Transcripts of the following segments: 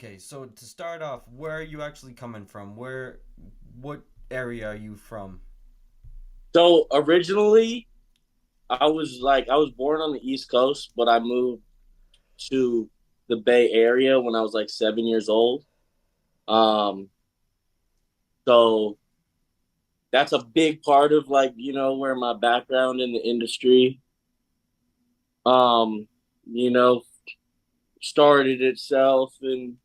Okay, so to start off, where are you actually coming from? What area are you from? So originally, I was born on the East Coast, but I moved to the Bay Area when I was like 7 years old. Um, so that's a big part of where my background in the industry, um, you know, started itself, and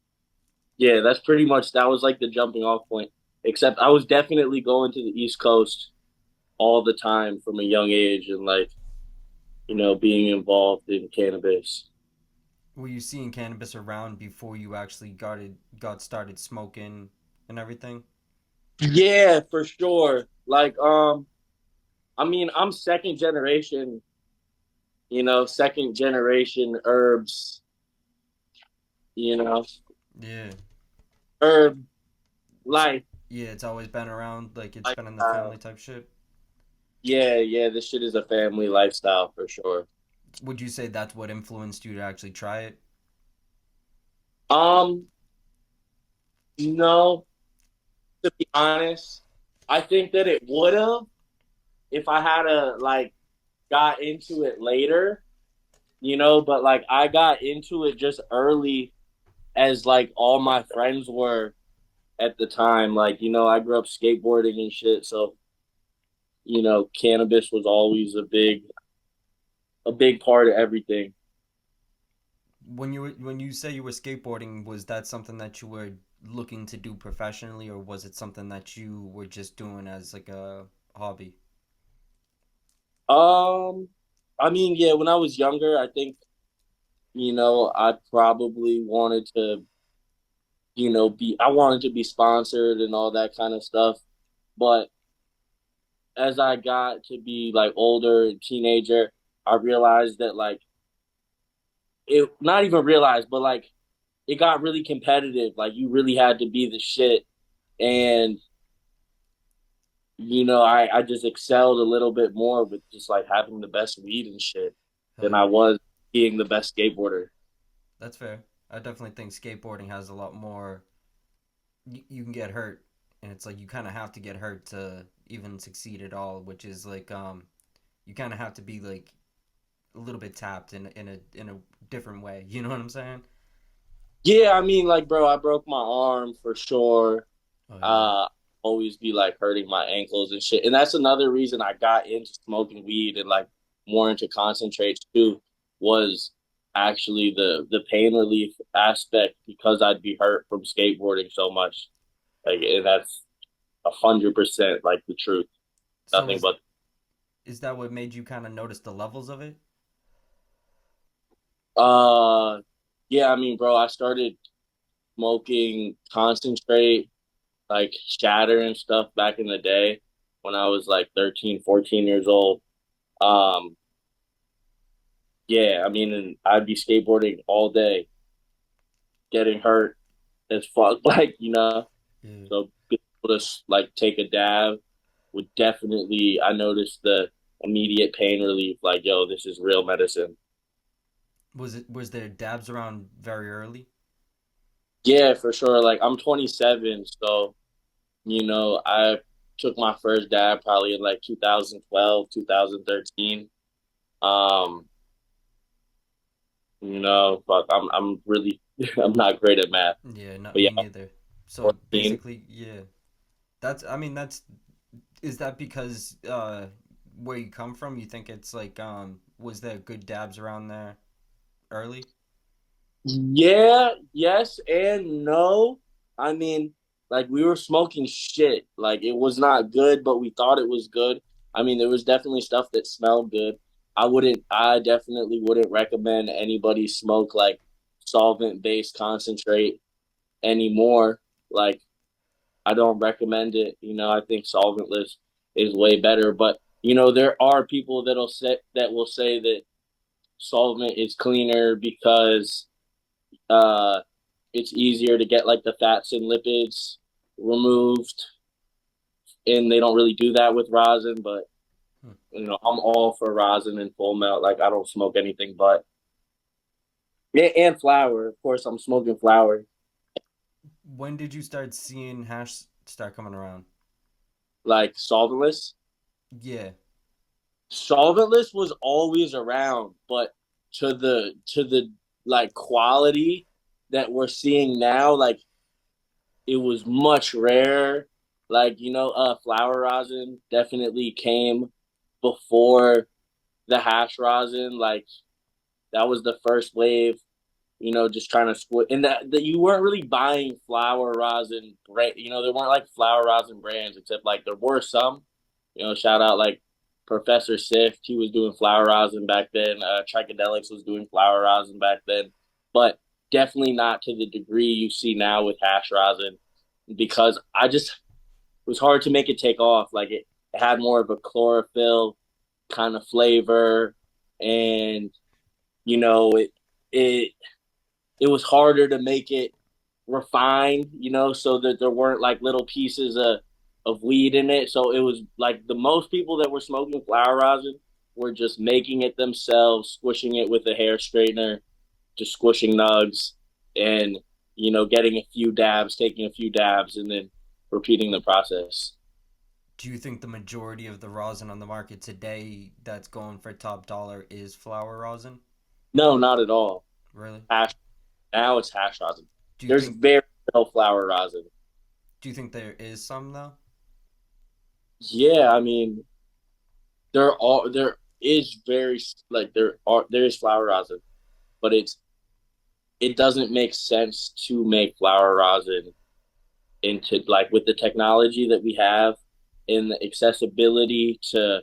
yeah, that's pretty much that was like the jumping off point. Except I was definitely going to the East Coast all the time from a young age, and being involved in cannabis. Were you seeing cannabis around before you actually got started smoking and everything? Yeah, for sure. I mean, I'm second generation, second generation herbs, you know, Yeah. herb So life. yeah, it's always been around, like it's been in the Lifestyle. family type shit. Yeah, yeah, this shit is a family lifestyle for sure. Would you say that's what influenced you to actually try it? Um, no, to be honest, I think that it would have if I had got into it later, but like I got into it just early as like all my friends were at the time. I grew up skateboarding and shit, so cannabis was always a big part of everything. When you say you were skateboarding, was that something that you were looking to do professionally, or was it something that you were just doing as like a hobby? Um, I mean, yeah, when I was younger, I think I probably wanted to, I wanted to be sponsored and all that kind of stuff. But as I got to be like older and teenager, I realized that not even realized, but it got really competitive. Like you really had to be the shit. And I just excelled a little bit more with just like having the best weed and shit Hell than yeah. I was being the best skateboarder. That's fair. I definitely think skateboarding has a lot more. You can get hurt, and it's like you kind of have to get hurt to even succeed at all. Which is like you kind of have to be like a little bit tapped in a different way. You know what I'm saying? Yeah, I mean, like, bro, I broke my arm for sure. Oh yeah. Uh, always be like hurting my ankles and shit, and that's another reason I got into smoking weed and like more into concentrates too. Was actually the pain relief aspect because I'd be hurt from skateboarding so much. Like, and that's 100% like the truth. So Nothing but is that what made you kind of notice the levels of it? Uh, yeah, I mean, bro, I started smoking concentrate, like shatter and stuff back in the day when I was like 13, 14 years old. Um, yeah, I mean, and I'd be skateboarding all day, getting hurt as fuck, Yeah. so being able to like take a dab would definitely, I noticed the immediate pain relief, like, yo, this is real medicine. Was there dabs around very early? Yeah, for sure. Like, I'm 27, so I took my first dab probably in like 2012, 2013. Um, but I'm really I'm not great at math. Yeah, not But yeah, me neither. So 14. basically, yeah. That's I mean that's is that because where you come from, you think it's like was there good dabs around there early? Yeah, yes and no. I mean, like we were smoking shit. Like it was not good, but we thought it was good. I mean, there was definitely stuff that smelled good. I definitely wouldn't recommend anybody smoke like solvent based concentrate anymore. Like I don't recommend it. I think solventless is way better. But there are people that will say that solvent is cleaner because uh, it's easier to get like the fats and lipids removed, and they don't really do that with rosin. But Hmm. I'm all for rosin and full melt. Like I don't smoke anything but yeah, and flour. Of course, I'm smoking flour. When did you start seeing hash start coming around? Like solventless. Yeah. Solventless was always around, but to the like quality that we're seeing now, like it was much rarer. Like, flower rosin definitely came before the hash rosin. Like that was the first wave, just trying to squid. And that you weren't really buying flower rosin brand. There weren't like flower rosin brands, except like there were some. Shout out like Professor Sift. He was doing flower rosin back then. Trichedelics was doing flower rosin back then, but definitely not to the degree you see now with hash rosin. Because it was hard to make it take off. Like it had more of a chlorophyll kind of flavor, and you know it it it was harder to make it refined, so that there weren't like little pieces of weed in it. So it was like the most people that were smoking flower rosin were just making it themselves, squishing it with a hair straightener, just squishing nugs, and getting a few dabs, taking a few dabs, and then repeating the process. Do you think the majority of the rosin on the market today that's going for top dollar is flower rosin? No, not at all. Really? Hash Now it's hash rosin. Do you There's think very little flower rosin. do you think there is some though? Yeah, I mean, there is very like there is flower rosin, but it doesn't make sense to make flower rosin into like with the technology that we have and the accessibility to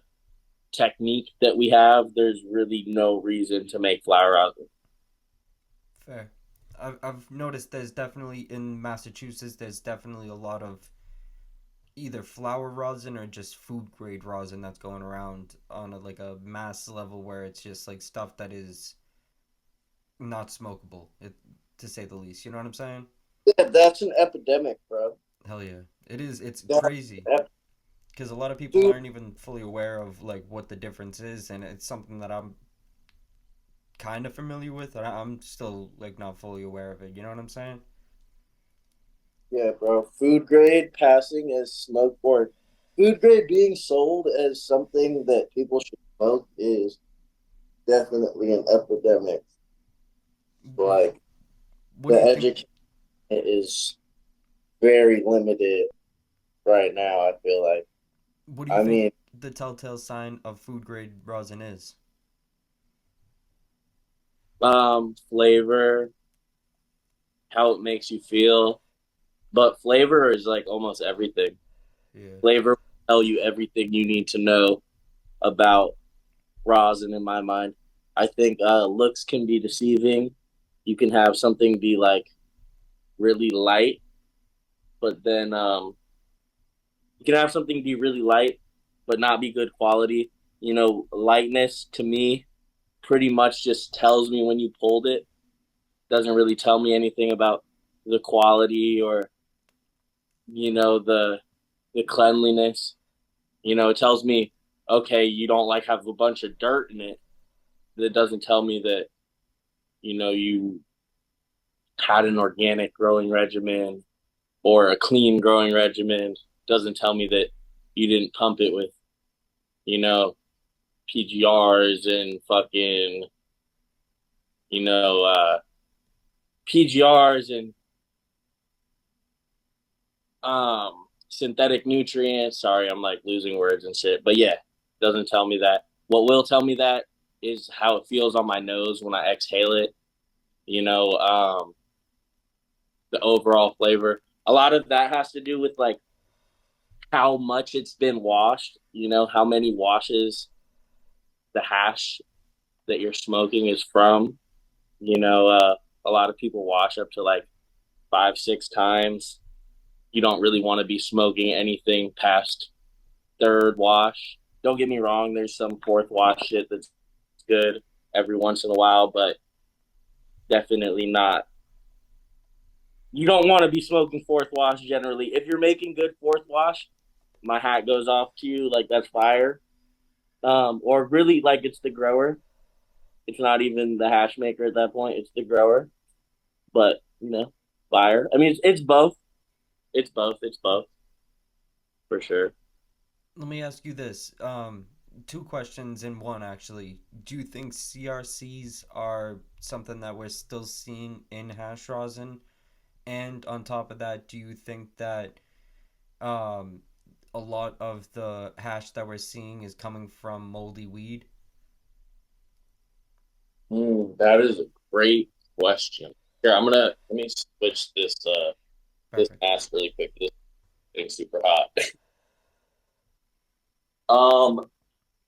technique that we have. There's really no reason to make flower rosin. Fair. I've noticed there's definitely in Massachusetts there's definitely a lot of either flower rosin or just food grade rosin that's going around on like a mass level where it's just like stuff that is not smokable, to say the least. You know what I'm saying? Yeah, that's an epidemic, bro. Hell yeah, it is. It's That's crazy ep- because a lot of people Dude, aren't even fully aware of like what the difference is, and it's something that I'm kind of familiar with, and I'm still like not fully aware of it. You know what I'm saying? yeah, bro. Food grade passing as smoke or food grade being sold as something that people should smoke is definitely an epidemic. Like What do the you think? education is very limited right now. I feel like. What do you I think mean, the telltale sign of food grade rosin is? flavor, how it makes you feel, but flavor is like almost everything. Yeah. Flavor will tell you everything you need to know about rosin. In my mind, I think looks can be deceiving. You can have something be like really light, but then you can have something be really light, but not be good quality. Lightness to me pretty much just tells me when you pulled it. Doesn't really tell me anything about the quality or the cleanliness. It tells me, okay, you don't like have a bunch of dirt in it. That doesn't tell me that you had an organic growing regimen or a clean growing regimen. Doesn't tell me that you didn't pump it with you know PGRs and fucking you know PGRs and synthetic nutrients. Sorry, I'm like losing words and shit. But yeah, doesn't tell me that. What will tell me that is how it feels on my nose when I exhale it. You know, the overall flavor. A lot of that has to do with like how much it's been washed. How many washes the hash that you're smoking is from. A lot of people wash up to like 5, 6 times. You don't really want to be smoking anything past third wash. Don't get me wrong, there's some fourth wash shit that's good every once in a while, but definitely not. You don't want to be smoking fourth wash generally. If you're making good fourth wash, my hat goes off to you. Like that's fire. Or really like it's the grower. It's not even the hash maker at that point. It's the grower. But. fire. I mean, it's both. It's both. It's both for sure. Let me ask you this. Two questions in one, actually. Do you think CRCs are something that we're still seeing in hash rosin? And on top of that, do you think that um, a lot of the hash that we're seeing is coming from moldy weed? That is a great question. Here, let me switch this Perfect. mask really quick. This thing's super hot. Um,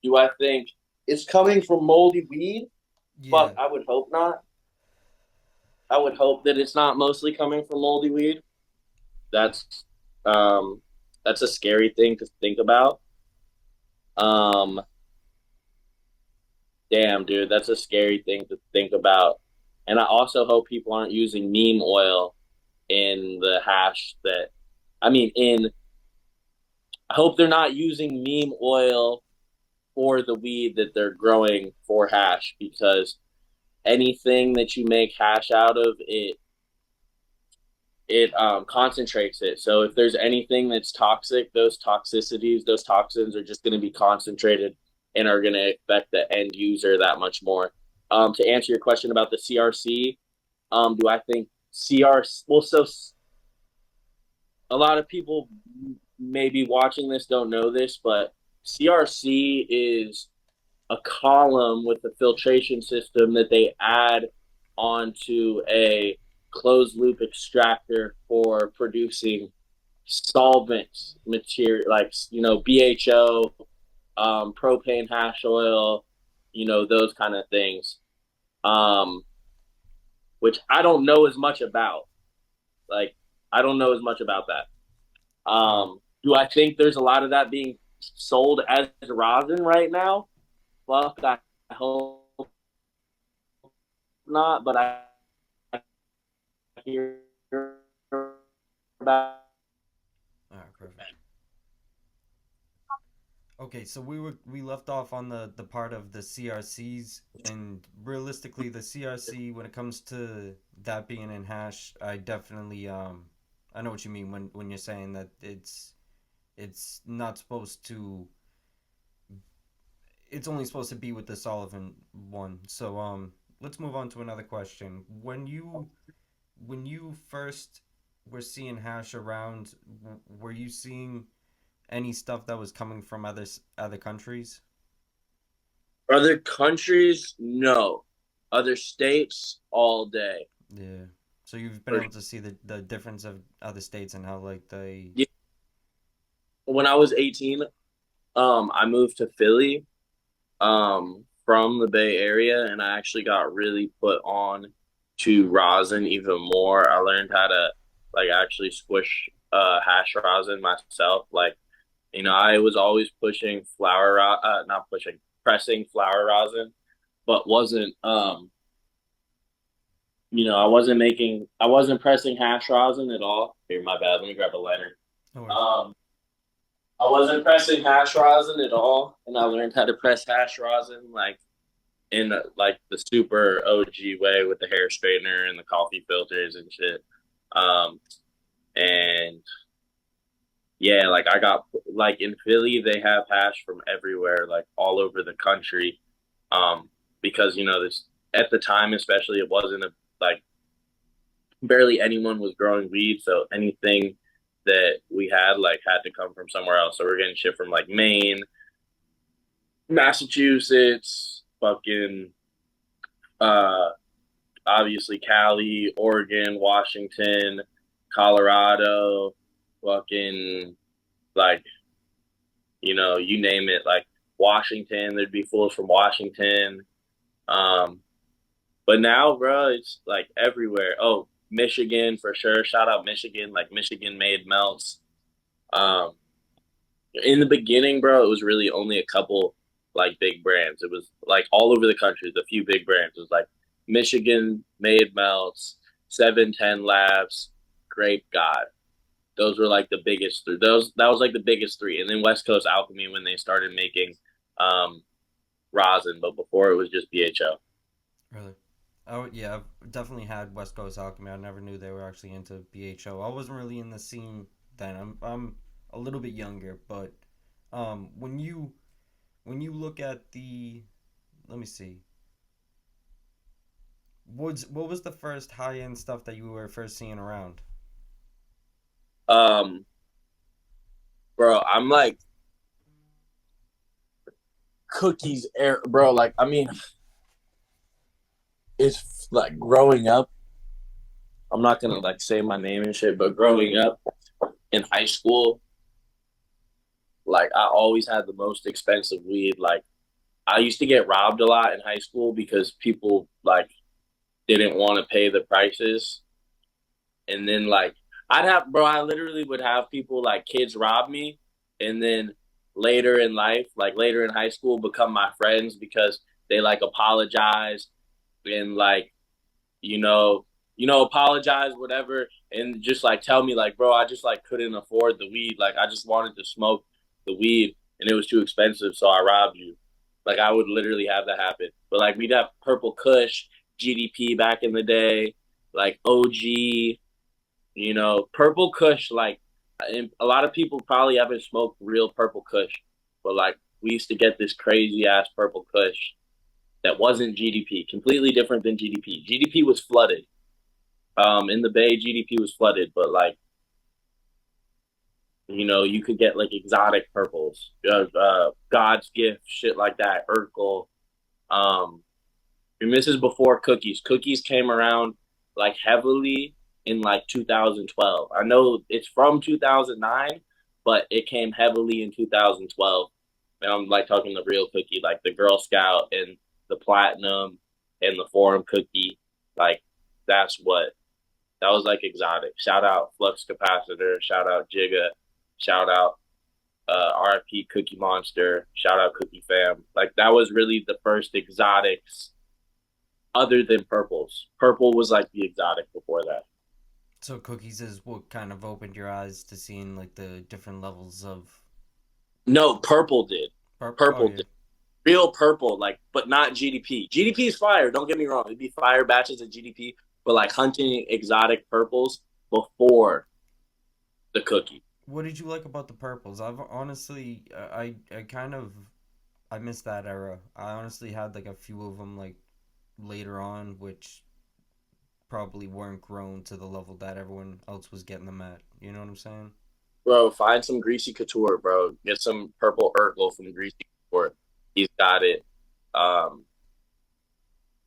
do I think it's coming from moldy weed? Yeah. Fuck, I would hope not. I would hope that it's not mostly coming from moldy weed. That's um that's a scary thing to think about. Um, damn, dude, that's a scary thing to think about. And I also hope people aren't using neem oil in the hash that I mean in I hope they're not using neem oil for the weed that they're growing for hash because anything that you make hash out of it concentrates it. So if there's anything that's toxic, those toxicities, those toxins are just going to be concentrated and are going to affect the end user that much more. To answer your question about the CRC, do I think CRC? Well, so a lot of people maybe watching this don't know this, but CRC is a column with a filtration system that they add onto a closed loop extractor for producing solvents material like BHO, propane hash oil, those kind of things, um, which I don't know as much about. Like I don't know as much about that. All right. Do I think there's a lot of that being sold as rosin right now? Fuck, I hope not, but I hear about. All right. Perfect. Okay, so we left off on the part of the CRCs, and realistically, the CRC when it comes to that being in hash, I definitely I know what you mean when you're saying that it's not supposed to, it's only supposed to be with the solvent one. So let's move on to another question. When you first were seeing hash around, were you seeing any stuff that was coming from other countries? Other countries, no. Other states, all day. Yeah. So you've been able to see the difference of other states and how like they. Yeah. When I was 18, I moved to Philly, from the Bay Area, and I actually got really put on to rosin even more. I learned how to like actually squish hash rosin myself. Like, I was always pushing not pushing, pressing flour rosin, but wasn't I wasn't pressing hash rosin at all. Here, my bad. Let me grab a lighter. No worries. Um, I wasn't pressing hash rosin at all, and I learned how to press hash rosin like in like the super OG way with the hair straightener and the coffee filters and shit. Um, and yeah, like I got like in Philly, they have hash from everywhere, like all over the country. Because this at the time, especially, it wasn't a like barely anyone was growing weed, so anything that we had like had to come from somewhere else. So we're getting shit from like Maine, Massachusetts, fucking uh obviously Cali, Oregon, Washington, Colorado, fucking like you name it, like Washington, there'd be fools from Washington. Um but now, bro, it's like everywhere. Oh, Michigan for sure. Shout out Michigan, like Michigan made melts. Um, in the beginning, bro, it was really only a couple like big brands. It was like all over the country, the few big brands. It was like Michigan made melts, 710 Labs, Grape God. Those were like the biggest three. Those that was like the biggest three, and then West Coast Alchemy when they started making um rosin, but before it was just BHO. Really. Oh yeah, I've definitely had West Coast Alchemy. I never knew they were actually into BHO. I wasn't really in the scene then. I'm a little bit younger, but when you look at the, let me see, what was the first high end stuff that you were first seeing around? Um, bro, I'm like cookies air, bro. Like, I mean, it's like growing up. I'm not gonna like say my name and shit, but growing up in high school, like I always had the most expensive weed. Like I used to get robbed a lot in high school because people like didn't want to pay the prices. And then like I'd have bro, I literally would have people like kids rob me and then later in life, like later in high school, become my friends because they like apologize and like, you know, apologize, whatever, and just like tell me like, bro, I just like couldn't afford the weed. Like I just wanted to smoke the weed and it was too expensive, so I robbed you. Like I would literally have that happen. But like we'd have Purple Kush, GDP back in the day, like OG, Purple Kush, like and a lot of people probably haven't smoked real Purple Kush, but like we used to get this crazy ass Purple Kush that wasn't GDP, completely different than GDP. GDP was flooded. In the Bay, GDP was flooded, but like you could get like exotic purples, God's gift, shit like that, Urkel. Um, and this is before cookies. Cookies came around like heavily in like 2012. I know it's from 2009, but it came heavily in 2012. And I'm like talking the real cookie, like the Girl Scout and the Platinum and the Forum cookie. Like that's what that was like exotic. Shout out Flux Capacitor. Shout out Jigga. Shout out RP Cookie Monster. Shout out Cookie Fam. Like that was really the first exotics other than purples. Purple was like the exotic before that. So cookies is what kind of opened your eyes to seeing like the different levels of No, purple did. Oh Purple yeah, did. Real purple, like, but not GDP. GDP is fire. Don't get me wrong. It'd be fire batches of GDP, but like hunting exotic purples before the cookie. what did you like about the purples? I've honestly, I kind of I missed that era. I honestly had like a few of them like later on, which probably weren't grown to the level that everyone else was getting them at. You know what I'm saying? Bro, find some Greasy Couture, bro. Get some purple Urkel from Greasy Couture. He's got it. Um,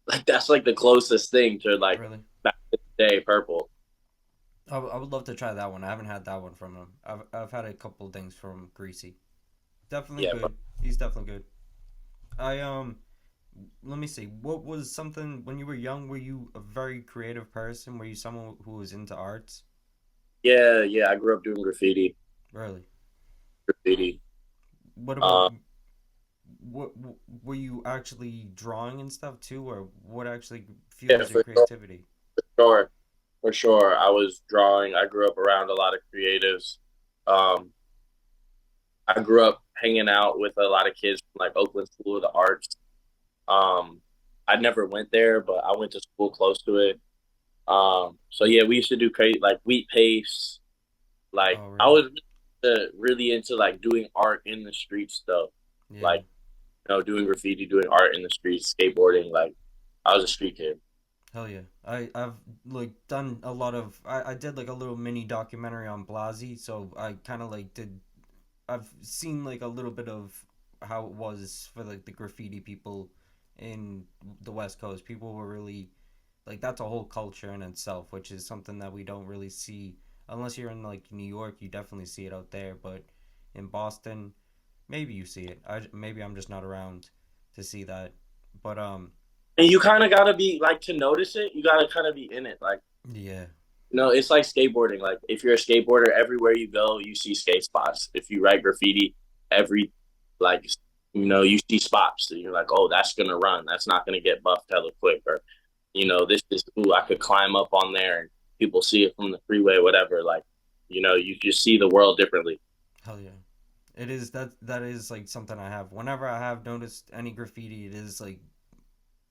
like that's like the closest thing to like Really? back in the day purple. I would love to try that one. I haven't had that one from him. I've had a couple things from Greasy. Definitely Yeah, bro. good. He's definitely good. I let me see. What was something when you were young? Were you a very creative person? Were you someone who was into arts? Yeah, yeah. I grew up doing graffiti. Really? Graffiti. What about Uh, what were you actually drawing and stuff too, or what actually yeah, fuels your creativity? sure, for sure. I was drawing. I grew up around a lot of creatives. Um, I grew up hanging out with a lot of kids from like Oakland School of the Arts. Um, I never went there, but I went to school close to it. So yeah, we used to do crazy like wheat paste. Like Oh, I really? was really into like doing art in the streets though. Yeah. Like doing graffiti, doing art in the streets, skateboarding. Like I was a street kid. Hell yeah. I've like done a lot of I did like a little mini documentary on Blasi, so I kind of like did I've seen like a little bit of how it was for like the graffiti people in the West Coast. People were really like that's a whole culture in itself, which is something that we don't really see unless you're in like New York. You definitely see it out there, but in Boston, maybe you see it. Maybe I'm just not around to see that. But And you kind of gotta be like to notice it. You gotta kind of be in it. Like yeah, it's like skateboarding. Like if you're a skateboarder, everywhere you go, you see skate spots. If you write graffiti, every like you see spots, and you're like, oh, that's gonna run. That's not gonna get buffed hella quick. Or this is ooh, I could climb up on there, and people see it from the freeway, whatever. Like you just see the world differently. hell yeah. It is that is like something I have. Whenever I have noticed any graffiti, it is like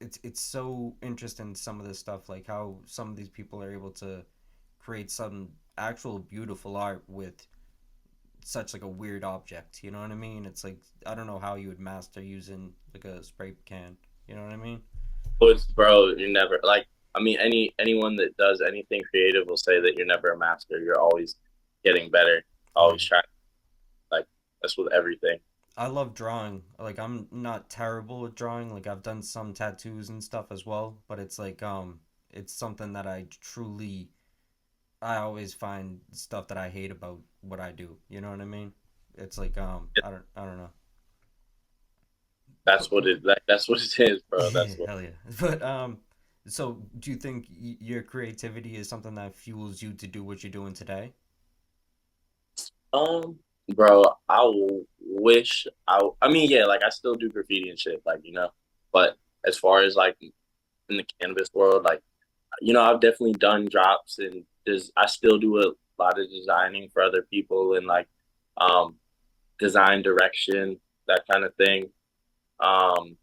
it's so interesting, some of this stuff, like how some of these people are able to create some actual beautiful art with such like a weird object. You know what I mean? It's like I don't know how you would master using like a spray can. You know what I mean? But bro, you're never like. I mean, anyone that does anything creative will say that you're never a master. You're always getting better, Yeah. always trying. Like that's with everything. I love drawing. Like I'm not terrible at drawing. Like I've done some tattoos and stuff as well, but it's like it's something that I always find stuff that I hate about what I do. You know what I mean? It's like I don't know. That's But what it. That's what it is, bro. yeah, That's what. hell yeah. But so do you think your creativity is something that fuels you to do what you're doing today? Um, bro, wish I mean, yeah, like I still do graffiti and shit, like but as far as like in the cannabis world, like I've definitely done drops and I still do a lot of designing for other people and like um design direction, that kind of thing. Um,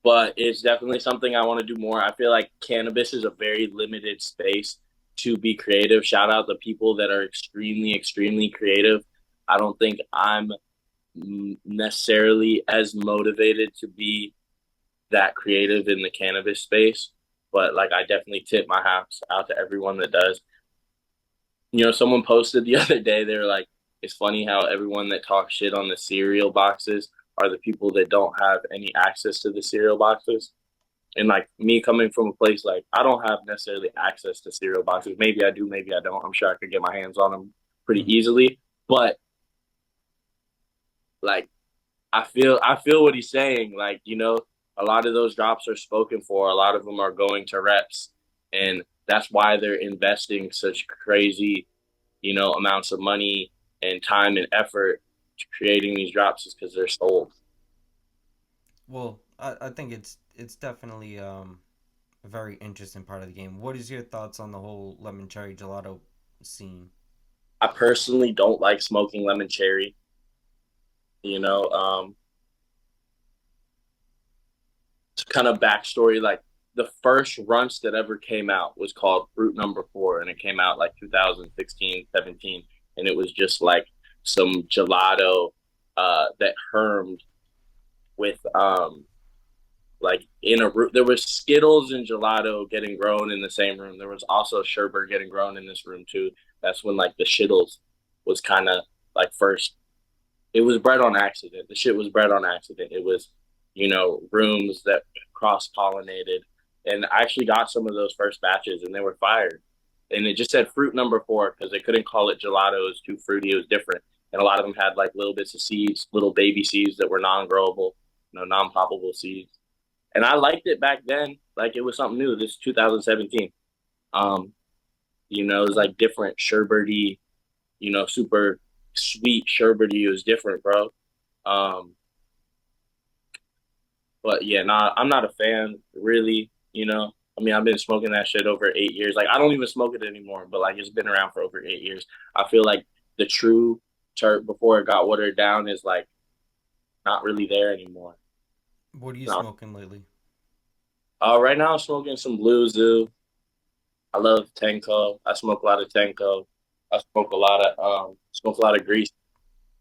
but it's definitely something I want to do more. I feel like cannabis is a very limited space to be creative. Shout out the people that are extremely, extremely creative. I don't think I'm necessarily as motivated to be that creative in the cannabis space, but like I definitely tip my hats out to everyone that does. Someone posted the other day, they were like, it's funny how everyone that talks shit on the cereal boxes are the people that don't have any access to the cereal boxes. And like me coming from a place like I don't have necessarily access to cereal boxes. Maybe I do, maybe I don't. I'm sure I could get my hands on them pretty Hmm. easily. But like I feel what he's saying. Like, a lot of those drops are spoken for. A lot of them are going to reps. And that's why they're investing such crazy, amounts of money and time and effort to creating these drops is because they're sold. Well, I think it's definitely a very interesting part of the game. What is your thoughts on the whole lemon cherry gelato scene? I personally don't like smoking lemon cherry, you know. Kind of backstory, like the first runts that ever came out was called Fruit Number Four, and it came out like 2016, 17, and it was just like some gelato that hermed with like in a room. There was Skittles and gelato getting grown in the same room. There was also sherbet getting grown in this room too. That's when like the shittles was kind of like first. It was bred on accident. The shit was bred on accident. It was, rooms that cross pollinated. And I actually got some of those first batches and they were fired. And it just said fruit number four because they couldn't call it gelato. It was too fruity. It was different. And a lot of them had like little bits of seeds, little baby seeds that were non growable, non poppable seeds. And I liked it back then. Like it was something new. This is 2017. Um, it was like different, sherbety, super sweet sherbety. It was different, bro. Um, but yeah, nah, I'm not a fan, really. I mean, I've been smoking that shit over 8 years. Like, I don't even smoke it anymore, but like, it's been around for over 8 years. I feel like the true terp before it got watered down is like not really there anymore. What are you No. smoking lately? Right now I'm smoking some Blue Zoo. I love Tenko. I smoke a lot of Tenko. I smoke a lot of Grease.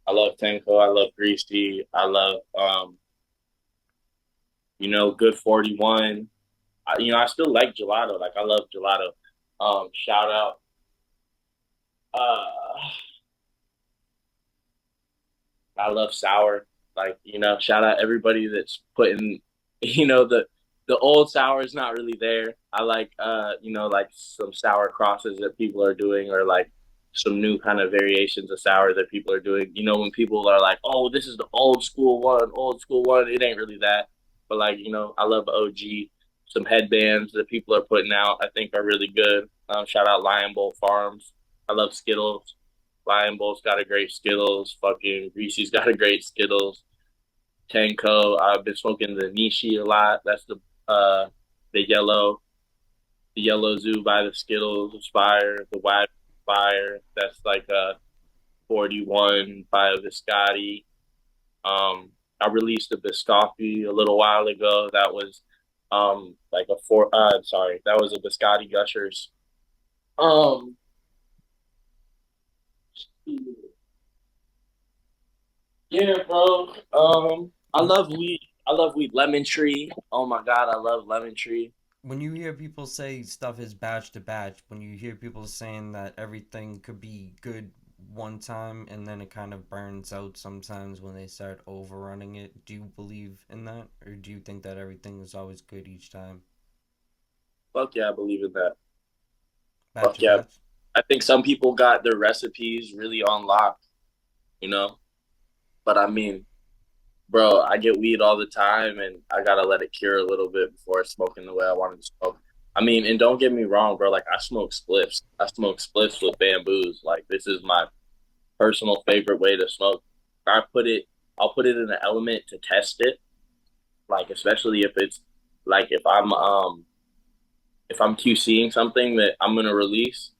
I love Tenko. I love Greasy. I love Good 41. I still like gelato. Like I love gelato. Shout out. Uh, I love sour. Like shout out everybody that's putting, the old sour is not really there. I like like some sour crosses that people are doing, or like some new kind of variations of sour that people are doing. When people are like, "Oh, this is the old school one." It ain't really that, but like I love OG. Some headbands that people are putting out, I think, are really good. Shout out Lion Bolt Farms. I love Skittles. Lion Bolt's got a great Skittles. Fucking Greasy's got a great Skittles. Tenko. I've been smoking the Nishi a lot. That's uh the yellow the yellow zoo by the Skittles Fire, the white Fire. That's like a 41 by Viscotti. Um I released a Biscotti a little while ago. That was like a four. Sorry, that was a Biscotti Gushers. Um, yeah, bro. I When love weed. I love weed. Lemon tree. Oh my god, I love lemon tree. when you hear people say stuff is batch to batch, when you hear people saying that everything could be good one time and then it kind of burns out sometimes when they start overrunning it, do you believe in that, or do you think that everything is always good each time? Fuck yeah, I believe in that. Batch Fuck to yeah. batch. I think some people got their recipes really on lock, you know. But I mean, bro, I get weed all the time, and I gotta let it cure a little bit before smoking the way I wanted to smoke. I mean, and don't get me wrong, bro. Like I smoke spliffs. I smoke spliffs with bamboos. Like this is my personal favorite way to smoke. I put it, I'll put it in an element to test it. Like especially if it's like if I'm QCing something that I'm gonna release,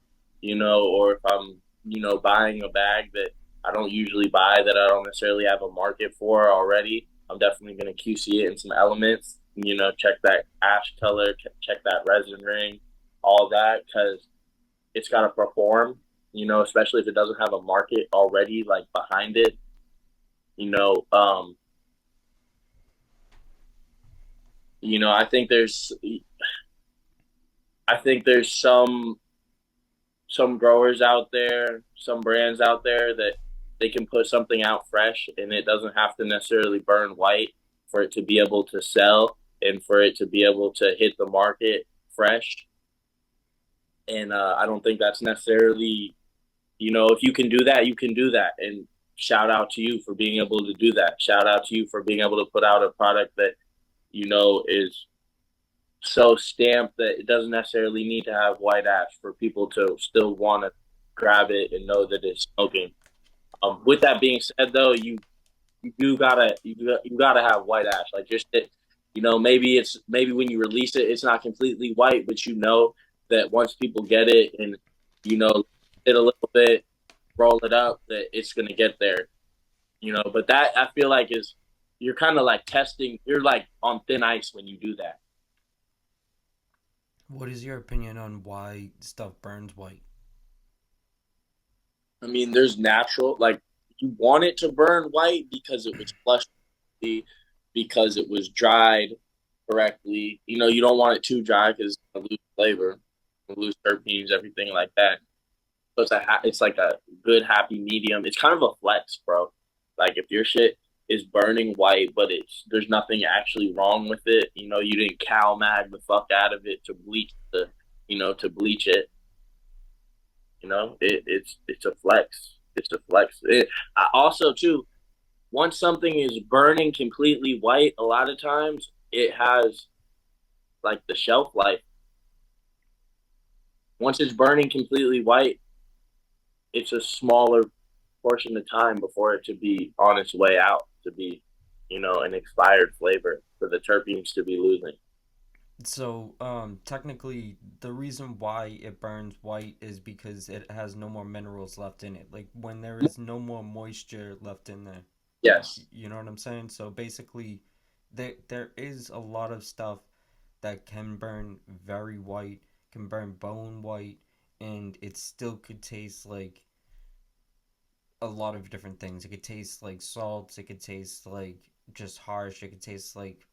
or if I'm buying a bag that I don't usually buy that I don't necessarily have a market for already, I'm definitely gonna QC it in some elements. Check that ash color, check that resin ring, all that because it's gotta perform. Especially if it doesn't have a market already like behind it. You know, um, I think there's some growers out there, some brands out there that they can put something out fresh and it doesn't have to necessarily burn white for it to be able to sell and for it to be able to hit the market fresh. And I don't think that's necessarily, if you can do that, you can do that. And shout out to you for being able to do that. Shout out to you for being able to put out a product that, is so stamped that it doesn't necessarily need to have white ash for people to still want to grab it and know that it's smoking. With that being said, though, you gotta have white ash. Like just it, maybe when you release it, it's not completely white, but that once people get it and it a little bit, roll it up, that it's gonna get there. But that I feel like is you're kind of like testing. You're like on thin ice when you do that. What is your opinion on why stuff burns white? I mean, there's natural like you want it to burn white because it was flushed, because it was dried correctly. You don't want it too dry because it's gonna lose flavor, lose terpenes, everything like that. So it's like a good happy medium. It's kind of a flex, bro. Like if your shit is burning white, but there's nothing actually wrong with it. You didn't cow mag the fuck out of it to bleach it. It's a flex. It's a flex. I also too, once something is burning completely white, a lot of times it has like the shelf life. Once it's burning completely white, it's a smaller portion of time before it to be on its way out to be, an expired flavor for the terpenes to be losing. So, technically, the reason why it burns white is because it has no more minerals left in it. Like when there is no more moisture left in there. Yes. You know what I'm saying? So basically, there is a lot of stuff that can burn very white, can burn bone white, and it still could taste like a lot of different things. It could taste like salts. It could taste like just harsh. It could taste like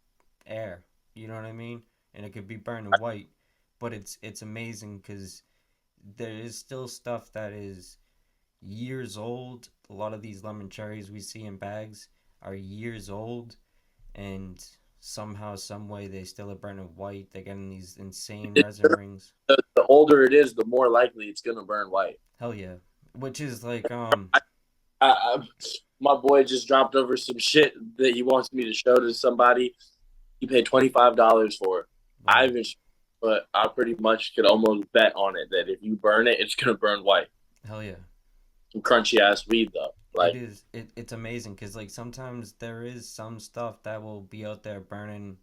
air. You know what I mean? And it could be burning white, but it's amazing because there is still stuff that is years old. A lot of these lemon cherries we see in bags are years old, and somehow, some way, they still are burning white. They're getting these insane resin rings. The older it is, the more likely it's gonna burn white. Hell yeah, which is like I, my boy just dropped over some shit that he wants me to show to somebody. He paid $25 for it. I wow, even, but I pretty much could almost bet on it that if you burn it, it's gonna burn white. hell yeah. Some crunchy ass weed though. It Like is. It's amazing because like sometimes there is some stuff that will be out there burning,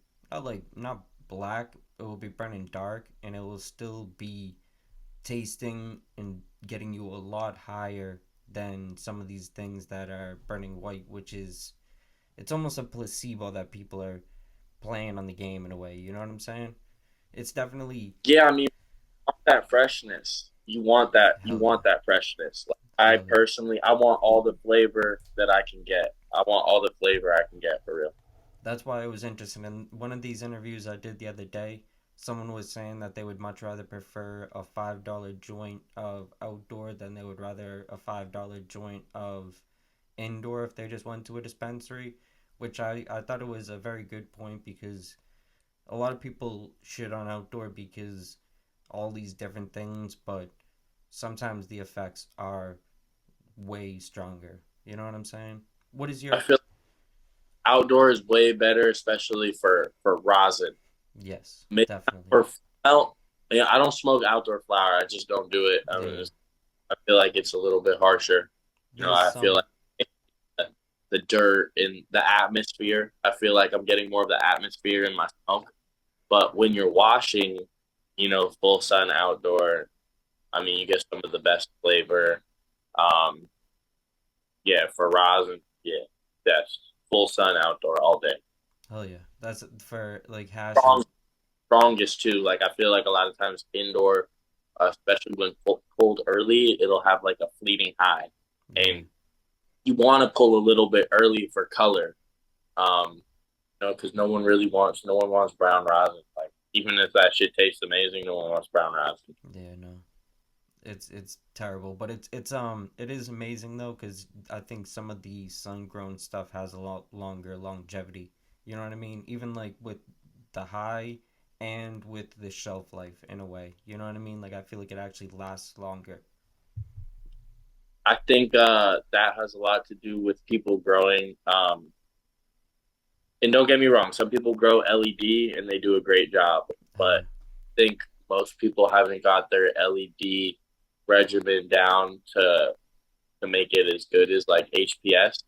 not black. It will be burning dark, and it will still be tasting and getting you a lot higher than some of these things that are burning white, which is it's almost a placebo that people are playing on the game in a way. You know what I'm saying? It's definitely Yeah, I mean, that freshness. You want that. You hell yeah, want that freshness. Like, I hell yeah. personally, I want all the flavor that I can get. I want all the flavor I can get for real. That's why I was interested in one of these interviews I did the other day. Someone was saying that they would much rather prefer a $5 joint of outdoor than they would rather a $5 joint of indoor if they just went to a dispensary, which I thought it was a very good point because a lot of people shit on outdoor because all these different things, but sometimes the effects are way stronger. You know what I'm saying? What is I your feel outdoor is way better, especially for rosin. yes, Maybe not definitely. for well, yeah, I don't smoke outdoor flower. I just don't do it. Yeah. I feel like it's a little bit harsher. There's I feel some like the dirt in the atmosphere. I feel like I'm getting more of the atmosphere in my smoke. But when you're washing, full sun outdoor, I mean, you get some of the best flavor. Um, yeah, for rosin, yeah, that's full sun outdoor all day. hell yeah. That's for like hash and Strong, strongest too. Like I feel like a lot of times indoor, especially when pulled early, it'll have like a fleeting high, yeah. and you want to pull a little bit early for color. Um, because no one wants brown rosin. Like even if that shit tastes amazing, no one wants brown rosin. Yeah, no. It's terrible, but it is amazing though cuz I think some of the sun-grown stuff has a lot longer longevity. You know what I mean? Even like with the high and with the shelf life in a way. You know what I mean? Like I feel like it actually lasts longer. I think that has a lot to do with people growing. And don't get me wrong, some people grow LED and they do a great job, Hell but yeah. I think most people haven't got their LED regimen down to make it as good as like HPS.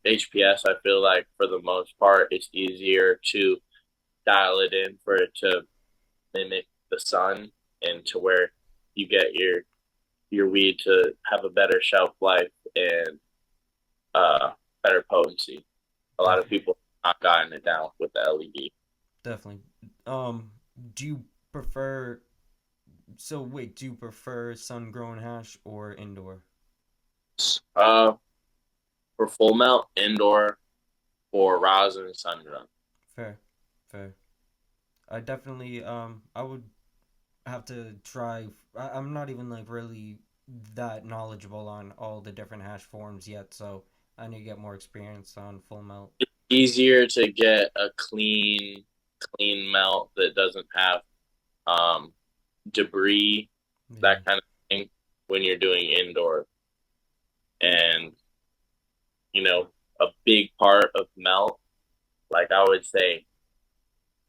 HPS, I feel like for the most part, it's easier to dial it in for it to mimic the sun and to where you get your weed to have a better shelf life and uh, better potency. A lot of Definitely. people have not gotten it down with the LED. Definitely. Um do you prefer so wait, do you prefer sun-grown hash or indoor? Uh, for full melt, indoor, or rosin sun grown. Fair. Fair. I definitely I would have to try. I'm not even like really that knowledgeable on all the different hash forms yet, so I need to get more experience on full melt. It's easier to get a clean melt that doesn't have um, debris, Yeah, that kind of thing, when you're doing indoor. And a big part of melt, like I would say,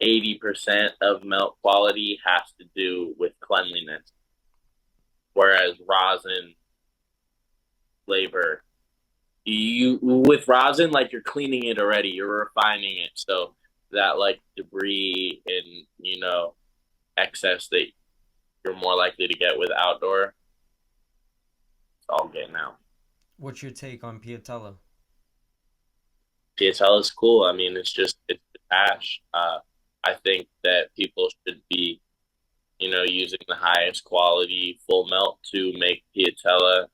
80% of melt quality has to do with cleanliness, whereas rosin flavor, you with rosin, like you're cleaning it already, you're refining it, so that like debris and excess that you're more likely to get with outdoor, it's all getting out. what's your take on Piatella? PSL is cool. I mean, it's hash. I think that people should be using the highest quality full melt to make Piatella,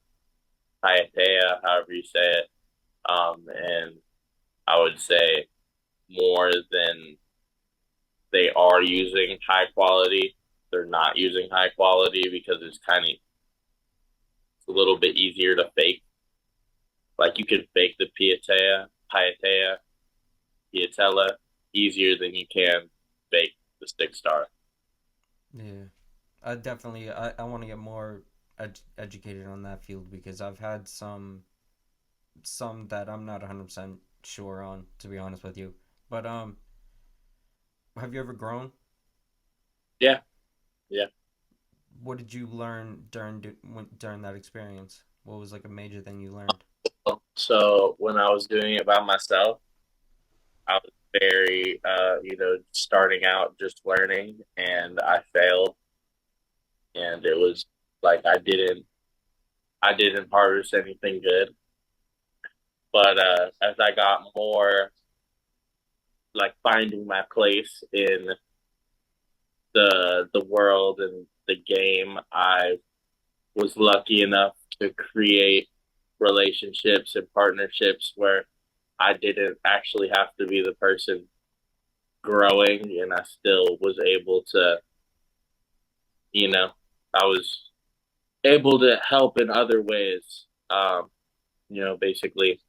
Piatea, however you say it. And I would say more than they are using high quality, they're not using high quality because it's kind of a little bit easier to fake. Like you can fake the Piatea, Piatella easier than you can fake the stick star. Yeah, I want to get more educated on that field because I've had some that I'm not 100% sure on, to be honest with you. But have you ever grown? Yeah, yeah. What did you learn during that experience? What was like a major thing you learned? So when I was doing it by myself, I was very, starting out just learning, and I failed, and it was like I didn't harvest anything good. But as I got more like finding my place in the world and the game, I was lucky enough to create relationships and partnerships where I didn't actually have to be the person growing, and I still was able to, you know, I was able to help in other ways. Basically,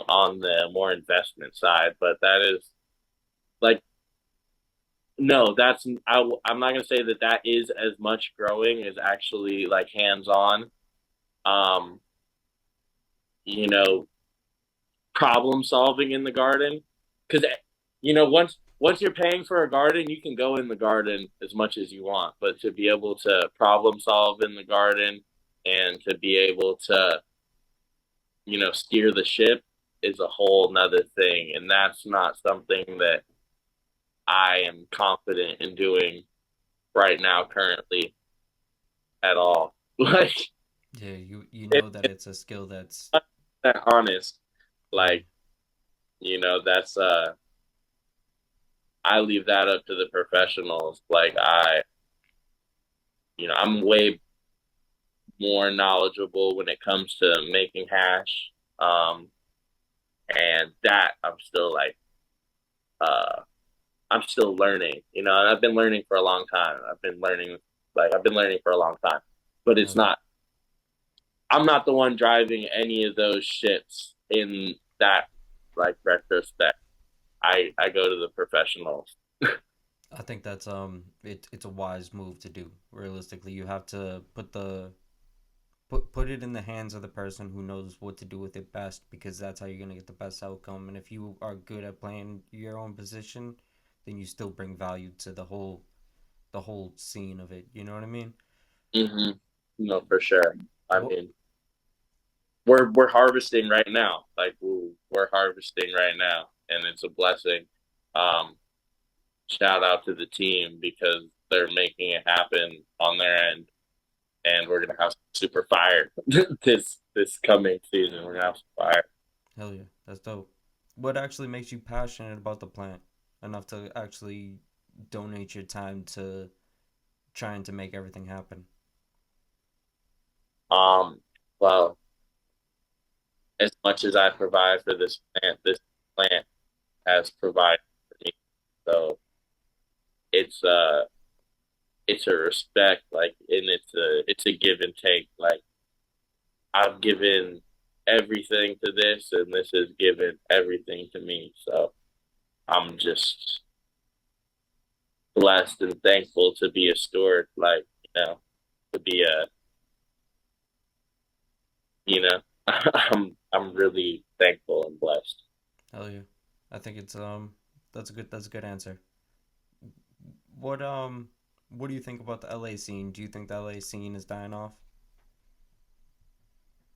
on the more investment side. But that is like, no, I'm not gonna say that that is as much growing as actually like hands on. Um, you know, problem solving in the garden, because once you're paying for a garden, you can go in the garden as much as you want, but to be able to problem solve in the garden and to be able to steer the ship is a whole nother thing, and that's not something that I am confident in doing right now currently at all. Like, Yeah, you it, know that it's it's a skill that's not that honest. yeah. Like, that's I leave that up to the professionals. Like, I'm way more knowledgeable when it comes to making hash. Um, and that uh I'm still learning, and I've been learning for a long time. I've been learning for a long time. But it's Hell yeah. not I'm not the one driving any of those ships in that like retrospect. I go to the professionals. I think that's it's a wise move to do. Realistically, you have to put it in the hands of the person who knows what to do with it best, because that's how you're gonna get the best outcome. And if you are good at playing your own position, then you still bring value to the whole scene of it. You know what I mean? Mm-hmm. No, for sure. I What mean, we're harvesting right now. Like, we're harvesting right now, and it's a blessing. Um, Shout out to the team because they're making it happen on their end, and we're gonna have super fire this coming season. We're gonna have some fire. Hell yeah, that's dope. What actually makes you passionate about the plant enough to actually donate your time to trying to make everything happen? Well, as much as I provide for this plant has provided for me. So it's it's a respect, like, and it's a give and take. Like, I've given everything to this, and this has given everything to me. So I'm just blessed and thankful to be a steward. Like, to be a I'm really thankful and blessed. Hell yeah. I think it's that's a good answer. What do you think about the LA scene? Do you think the LA scene is dying off?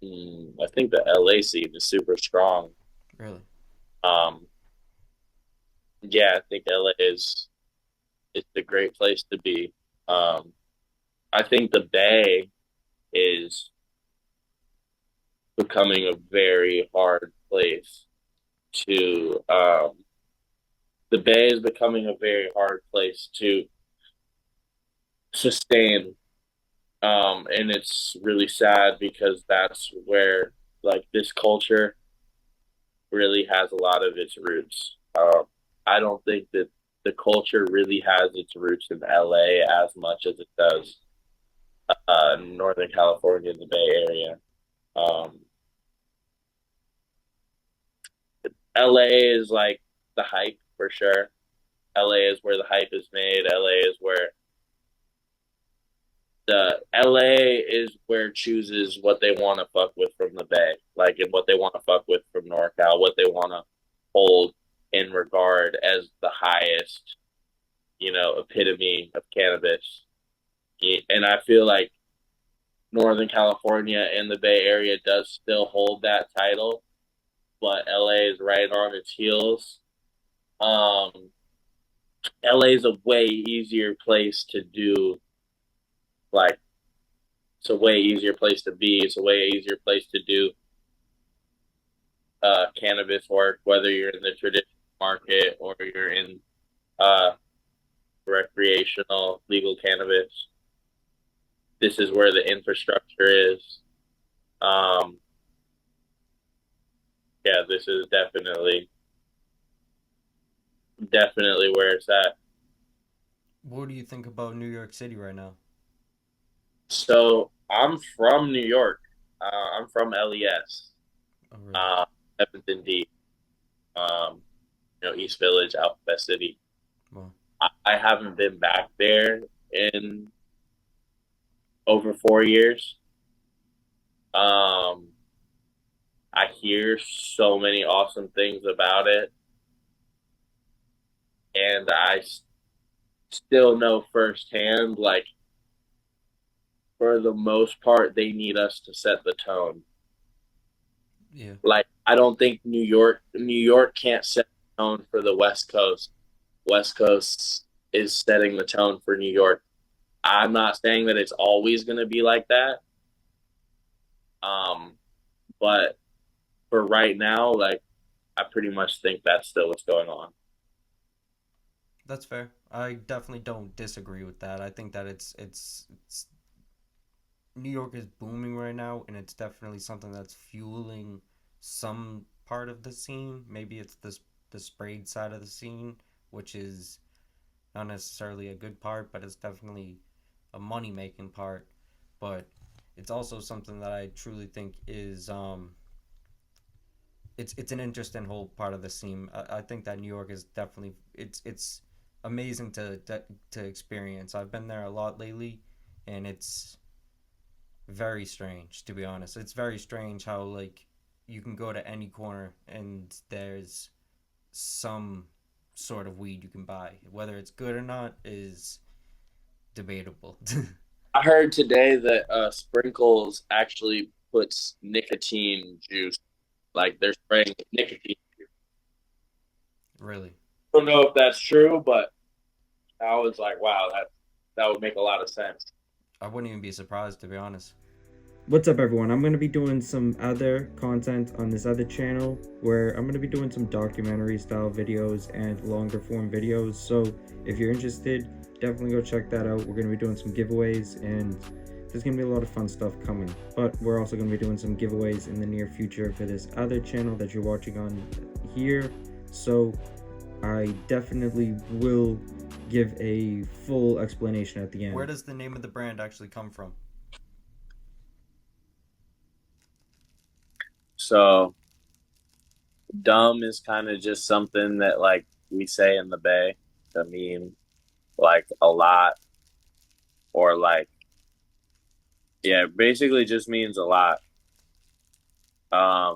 I think the LA scene is super strong. Really? Um, yeah, I think LA is it's a great place to be. Um, I think the Bay is becoming a very hard place to. The Bay is becoming a very hard place to sustain, and it's really sad because that's where like this culture really has a lot of its roots. I don't think that the culture really has its roots in LA as much as it does Northern California and the Bay Area. Um, LA is like the hype for sure. LA is where the hype is made. LA is where chooses what they want to fuck with from the Bay, like, and what they want to fuck with from NorCal, what they want to hold in regard as the highest, epitome of cannabis. And I feel like Northern California and the Bay Area does still hold that title, but LA is right on its heels. Um, LA is a way easier place to do, like, it's a way easier place to be. It's a way easier place to do cannabis work, whether you're in the traditional market or you're in uh, recreational legal cannabis. This is where the infrastructure is. Um, yeah, this is definitely where it's at. What do you think about New York City right now? So I'm from New York. I'm from LES, Oh, really? uh, Evanston D, East Village, Alphabet City. Well, I haven't been back there in over 4 years. Um, I hear so many awesome things about it, and still know firsthand, like for the most part, they need us to set the tone. yeah, Like I don't think New York can't set the tone for the West Coast. West Coast is setting the tone for New York. I'm not saying that it's always going to be like that, um, but for right now, like I pretty much think that's still what's going on. that's fair. I definitely don't disagree with that. I think that it's New York is booming right now, and it's definitely something that's fueling some part of the scene. Maybe it's the sprayed side of the scene, which is not necessarily a good part, but it's definitely a money making part. But it's also something that I truly think is it's an interesting whole part of the scene. I think that New York is definitely it's amazing to experience. I've been there a lot lately, and it's very strange to be honest. It's very strange how like you can go to any corner and there's some sort of weed you can buy. Whether it's good or not is debatable. I heard today that Sprinkles actually puts nicotine juice, like they're spraying nicotine. Really, I don't know if that's true, but I was like, wow, that would make a lot of sense. I wouldn't even be surprised to be honest. What's up, everyone? I'm going to be doing some other content on this other channel where I'm going to be doing some documentary style videos and longer form videos. So, if you're interested, definitely go check that out. We're going to be doing some giveaways and there's going to be a lot of fun stuff coming. But we're also going to be doing some giveaways in the near future for this other channel that you're watching on here. So, I definitely will give a full explanation at the end. Where does the name of the brand actually come from? So dumb is kind of just something that like we say in the Bay to mean like a lot or like yeah, basically just means a lot.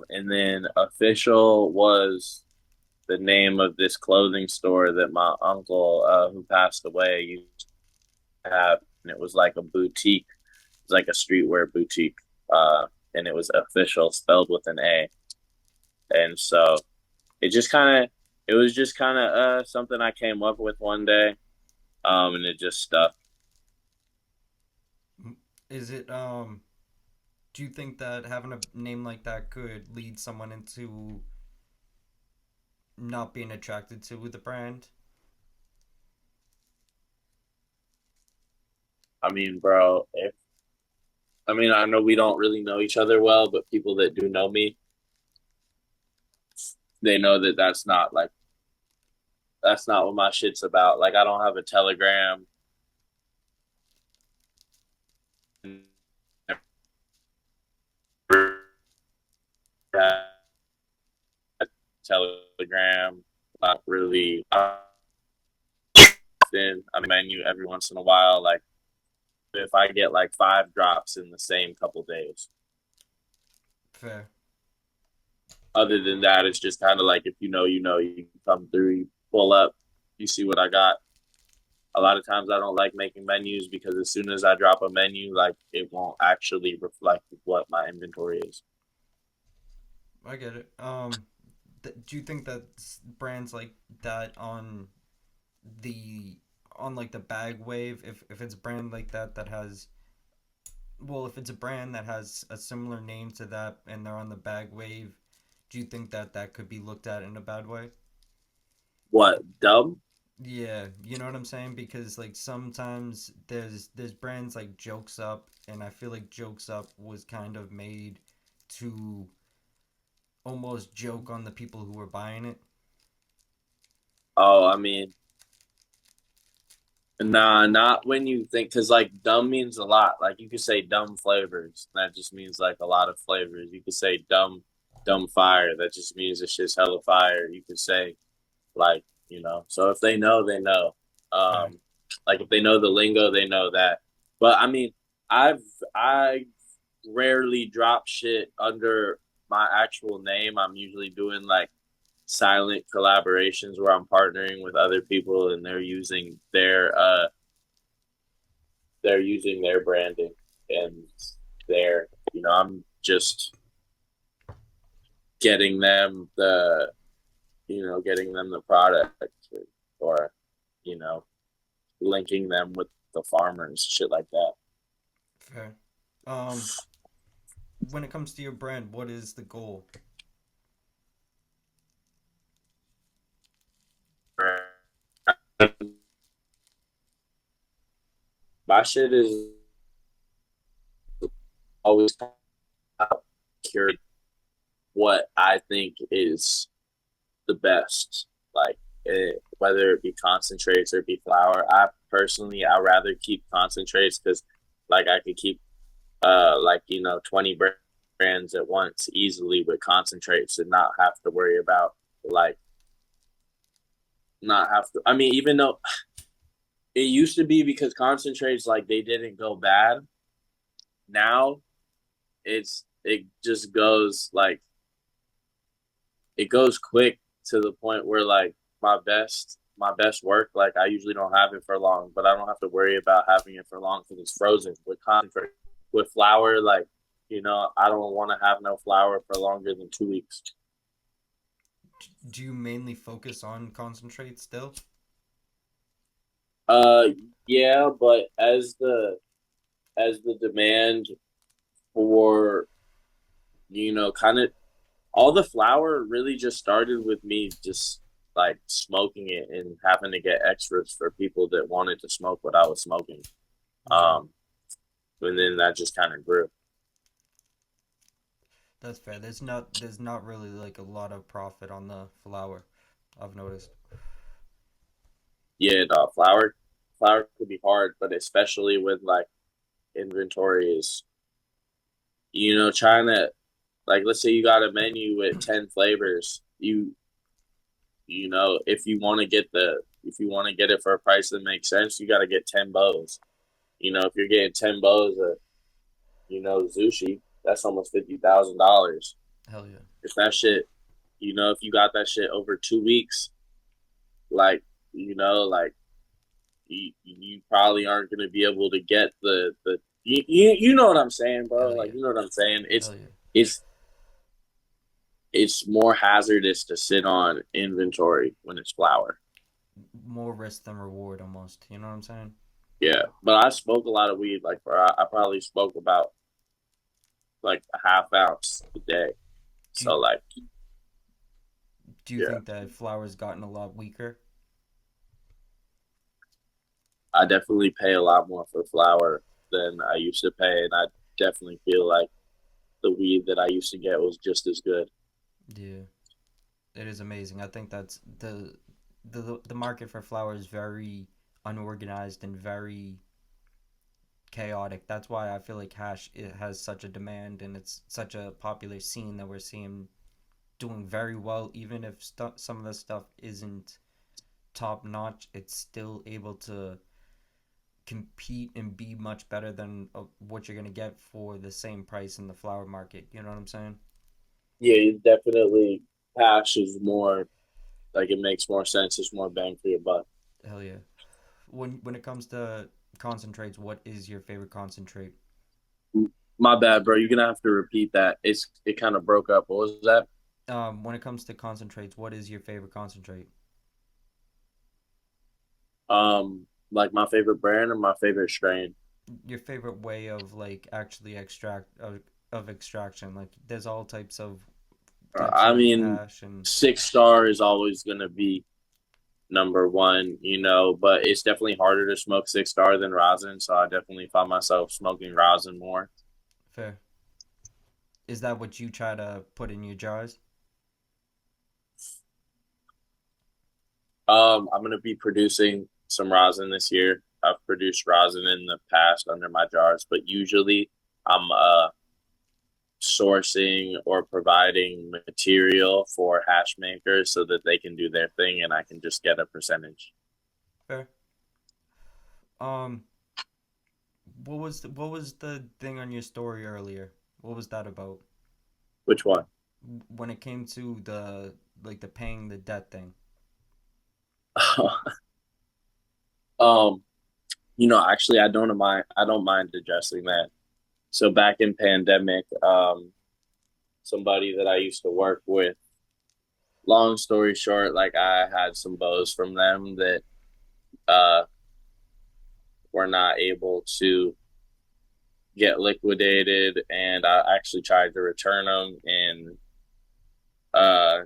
And then official was the name of this clothing store that my uncle, who passed away, used to have, and it was like a boutique. It was like a streetwear boutique, and it was official, spelled with an A. And so it just kind of, it was just kind of something I came up with one day, and it just stuck. Is it do you think that having a name like that could lead someone into not being attracted to the brand? I mean, bro, if I mean, I know we don't really know each other well, but people that do know me, they know that that's not what my shit's about. Like, I don't have a Telegram. Telegram, not really. Often, I menu every once in a while. Like, if I get like 5 drops in the same couple days. Fair. Other than that, it's just kind of like if you know, you know, you come through, you pull up, you see what I got. A lot of times I don't like making menus because as soon as I drop a menu, like it won't actually reflect what my inventory is. I get it. Do you think that brands like that the on like the bag wave, if it's a brand like that that has well, if it's a brand that has a similar name to that and they're on the bag wave, Do you think that that could be looked at in a bad way? What, dumb? Yeah, you know what I'm saying? Because like sometimes there's brands like Jokes Up, and I feel like Jokes Up was kind of made to almost joke on the people who were buying it. Oh, I mean, nah, not when you think, because like dumb means a lot. Like you could say dumb flavors. That just means like a lot of flavors. You could say dumb fire. That just means it's just hella fire. You could say like, so if they know, they know. Fair. Like if they know the lingo, they know that. But I mean, I rarely drop shit under my actual name. I'm usually doing like silent collaborations where I'm partnering with other people and they're using their branding and I'm just getting them the product or you know linking them with the farmers, shit like that. Fair. Um, when it comes to your brand, what is the goal? My shit is always curious what I think is the best, like whether it be concentrates or be flour. I rather keep concentrates because like I could keep 20 brands at once easily with concentrates and not have to worry about like not have to. I mean, even though it used to be because concentrates like they didn't go bad. Now it just goes like it goes quick to the point where like my best work, like I usually don't have it for long, but I don't have to worry about having it for long because it's frozen. With concentrate, with flour, like I don't want to have no flour for longer than 2 weeks. Do you mainly focus on concentrate still? Uh, yeah, but as the demand for kind of all the flour really just started with me just like smoking it and having to get extras for people that wanted to smoke what I was smoking. Yeah, Um, and then that just kind of grew. that's fair. There's not really like a lot of profit on the flour, I've noticed. Yeah, the flour could be hard, but especially with like inventory is trying to like let's say you got a menu with 10 flavors. If you want to get it for a price that makes sense, you got to get 10 bows. If you're getting 10 bows of sushi, that's almost $50,000. Hell yeah. If that shit, if you got that shit over 2 weeks, like like you probably aren't going to be able to get the you know what I'm saying, bro. Hell Like yeah. you know what I'm saying. It's Hell yeah. it's it's more hazardous to sit on inventory when it's flour. More risk than reward almost. You know what I'm saying? Yeah, but I smoke a lot of weed. Like, bro, I probably smoke about like a half ounce a day. Do you, So, like, do you yeah, think that flour's gotten a lot weaker? I definitely pay a lot more for flour than I used to pay, and I definitely feel like the weed that I used to get was just as good. Yeah. It is amazing. I think that's the market for flour is very unorganized and very chaotic. That's why I feel like hash it has such a demand and it's such a popular scene that we're seeing doing very well. Even if some of the stuff isn't top notch, it's still able to compete and be much better than what you're gonna get for the same price in the flower market. You know what I'm saying? Yeah, you definitely hash is more like it makes more sense. It's more bang for your buck. Hell yeah. When it comes to concentrates, what is your favorite concentrate? My bad, bro. You're gonna have to repeat that. It kind of broke up. What was that? When it comes to concentrates, what is your favorite concentrate? Like my favorite brand or my favorite strain. Your favorite way of like actually extract of extraction. Like there's all types of types I of mean, hash and 6 Star is always gonna be number one, but it's definitely harder to smoke 6 Star than rosin. So I definitely find myself smoking rosin more. fair. Is that what you try to put in your jars? I'm gonna be producing some rosin this year. I've produced rosin in the past under my jars, but usually I'm sourcing or providing material for hash makers so that they can do their thing and I can just get a percentage. Fair. Um, what was the thing on your story earlier? What was that about? Which one? When it came to the paying the debt thing. um, actually I don't mind addressing that. So back in pandemic, somebody that I used to work with, long story short, like I had some bows from them that uh were not able to get liquidated, and I actually tried to return them, and uh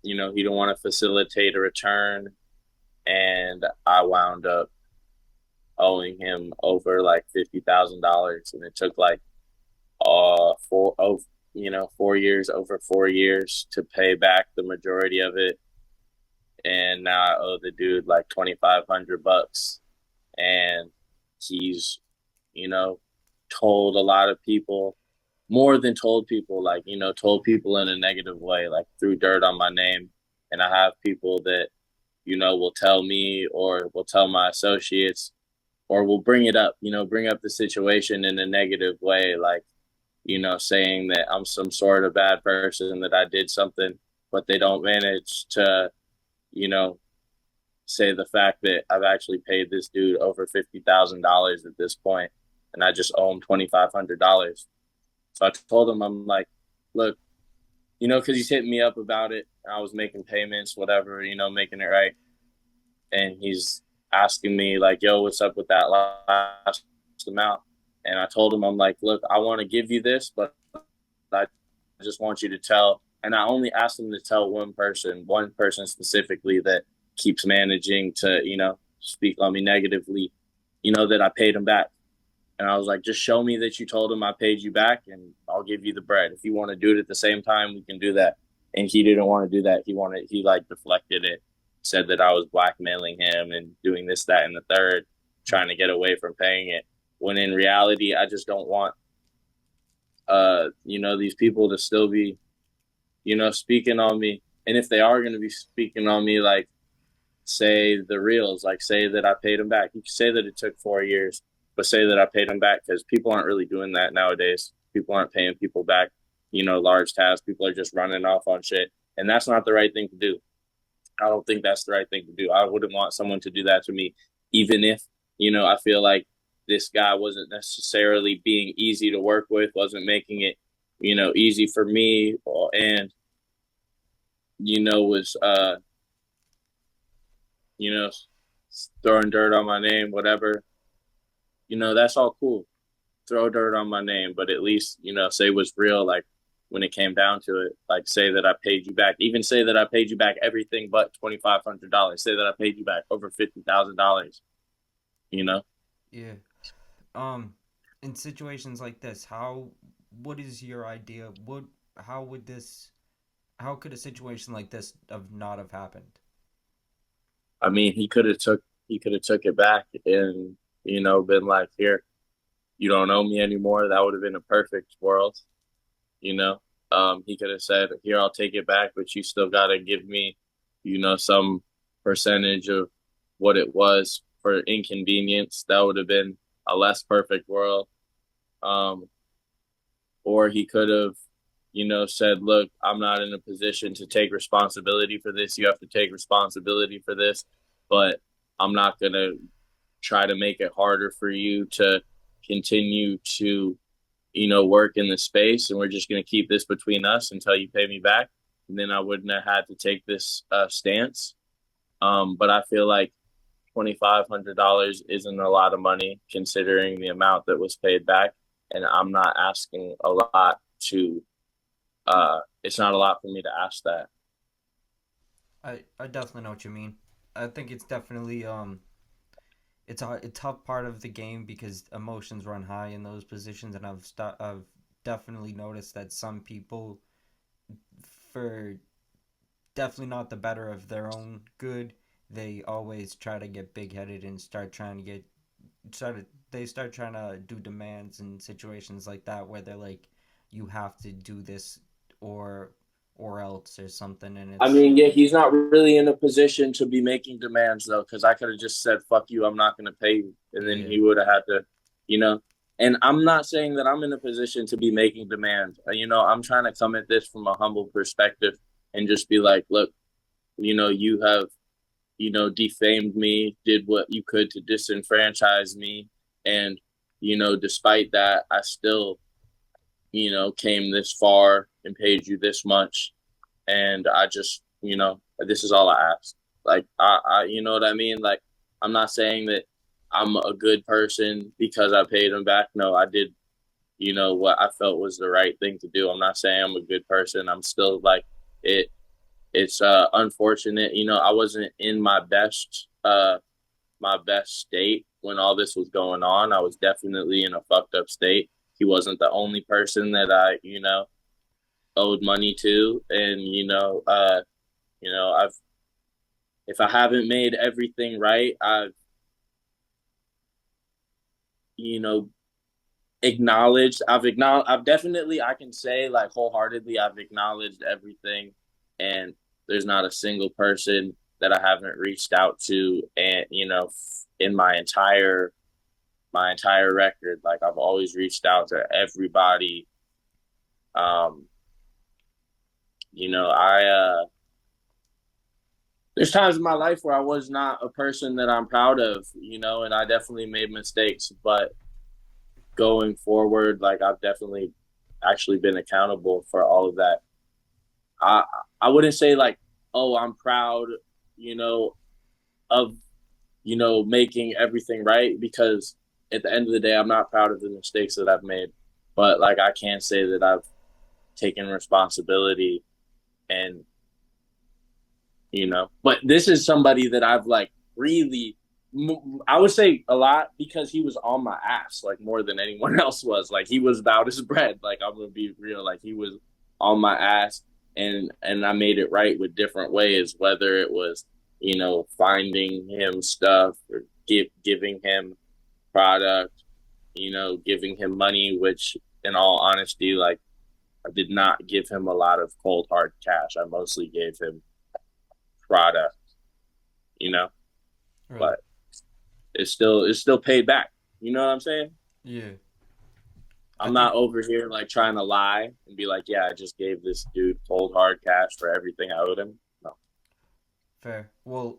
he didn't want to facilitate a return, and I wound up owing him over like $50,000, and it took like 4 years, over 4 years to pay back the majority of it, and now I owe the dude like $2,500, and he's you know told a lot of people, more than told people, like told people in a negative way, like threw dirt on my name, and I have people that will tell me or will tell my associates or will bring up the situation in a negative way, like saying that I'm some sort of bad person, that I did something, but they don't manage to, you know, say the fact that I've actually paid this dude over $50,000 at this point, and I just owe him $2,500. So I told him, I'm like, look, because he's hitting me up about it. I was making payments, whatever, making it right, and he's asking me like, "Yo, what's up with that last amount?" And I told him, I'm like, "Look, I want to give you this, but I just want you to tell." And I only asked him to tell one person specifically that keeps managing to, speak on me negatively, that I paid him back. And I was like, just show me that you told him I paid you back, and I'll give you the bread. If you want to do it at the same time, we can do that. And he didn't want to do that. He like deflected it, said that I was blackmailing him and doing this, that, and the third, trying to get away from paying it. When in reality, I just don't want, these people to still be, speaking on me. And if they are going to be speaking on me, like, say the reals, like say that I paid them back. You can say that it took 4 years, but say that I paid them back, because people aren't really doing that nowadays. People aren't paying people back, large tasks. People are just running off on shit. And that's not the right thing to do. I don't think that's the right thing to do. I wouldn't want someone to do that to me, even if, I feel like this guy wasn't necessarily being easy to work with, wasn't making it, easy for me, and, was, you know, throwing dirt on my name, whatever, that's all cool. Throw dirt on my name, but at least, say what's real. Like when it came down to it, like say that I paid you back, even say that I paid you back everything but $2,500. Say that I paid you back over $50,000, you know? Yeah. Um, in situations like this, what is your idea? How would this, how could a situation like this have not have happened? I mean, he could have took it back and, been like, here, you don't owe me anymore. That would have been a perfect world, you know. He could have said, "Here, I'll take it back, but you still got to give me, some percentage of what it was for inconvenience." That would have been a less perfect world. Um, or he could have, said, "Look, I'm not in a position to take responsibility for this. You have to take responsibility for this, but I'm not gonna try to make it harder for you to continue to, work in the space, and we're just going to keep this between us until you pay me back." And then I wouldn't have had to take this stance. But I feel like $2,500 isn't a lot of money considering the amount that was paid back. And I'm not asking a lot to, it's not a lot for me to ask that. I definitely know what you mean. I think it's definitely it's a tough part of the game because emotions run high in those positions, and I've definitely noticed that some people, for definitely not the better of their own good, they always try to get big headed and start trying to get started they start trying to do demands in situations like that where they're like, you have to do this or else or something, and I it's mean, yeah, he's not really in a position to be making demands though, because I could have just said "fuck you," I'm not going to pay you, and then yeah, he would have had to, you know. And I'm not saying that I'm in a position to be making demands. I'm trying to come at this from a humble perspective and just be like, look, you have, defamed me, did what you could to disenfranchise me, and despite that, I still, came this far and paid you this much, and I just, this is all I ask. Like, you know what I mean? Like, I'm not saying that I'm a good person because I paid him back. No, I did, what I felt was the right thing to do. I'm not saying I'm a good person. I'm still like it. It's unfortunate, I wasn't in my best state when all this was going on. I was definitely in a fucked up state. He wasn't the only person that I, owed money to, and I've if I haven't made everything right, I've you know I've definitely, I can say like wholeheartedly, I've acknowledged everything, and there's not a single person that I haven't reached out to, and in my entire record, like I've always reached out to everybody. um I there's times in my life where I was not a person that I'm proud of, and I definitely made mistakes, but going forward, like I've definitely actually been accountable for all of that. I I wouldn't say like, oh, I'm proud, you know, of making everything right, because at the end of the day, I'm not proud of the mistakes that I've made. But like I can't say that I've taken responsibility, and but this is somebody that I've like really, I would say a lot, because he was on my ass like more than anyone else was. Like he was about his bread. Like I'm gonna be real. Like he was on my ass, and I made it right with different ways, whether it was finding him stuff, or giving him product, giving him money, which in all honesty, like I did not give him a lot of cold hard cash. I mostly gave him product, you know, right, but it's still paid back. You know what I'm saying? yeah. I I'm not think over here like trying to lie and be like, yeah, I just gave this dude cold hard cash for everything I owed him. No. fair. Well,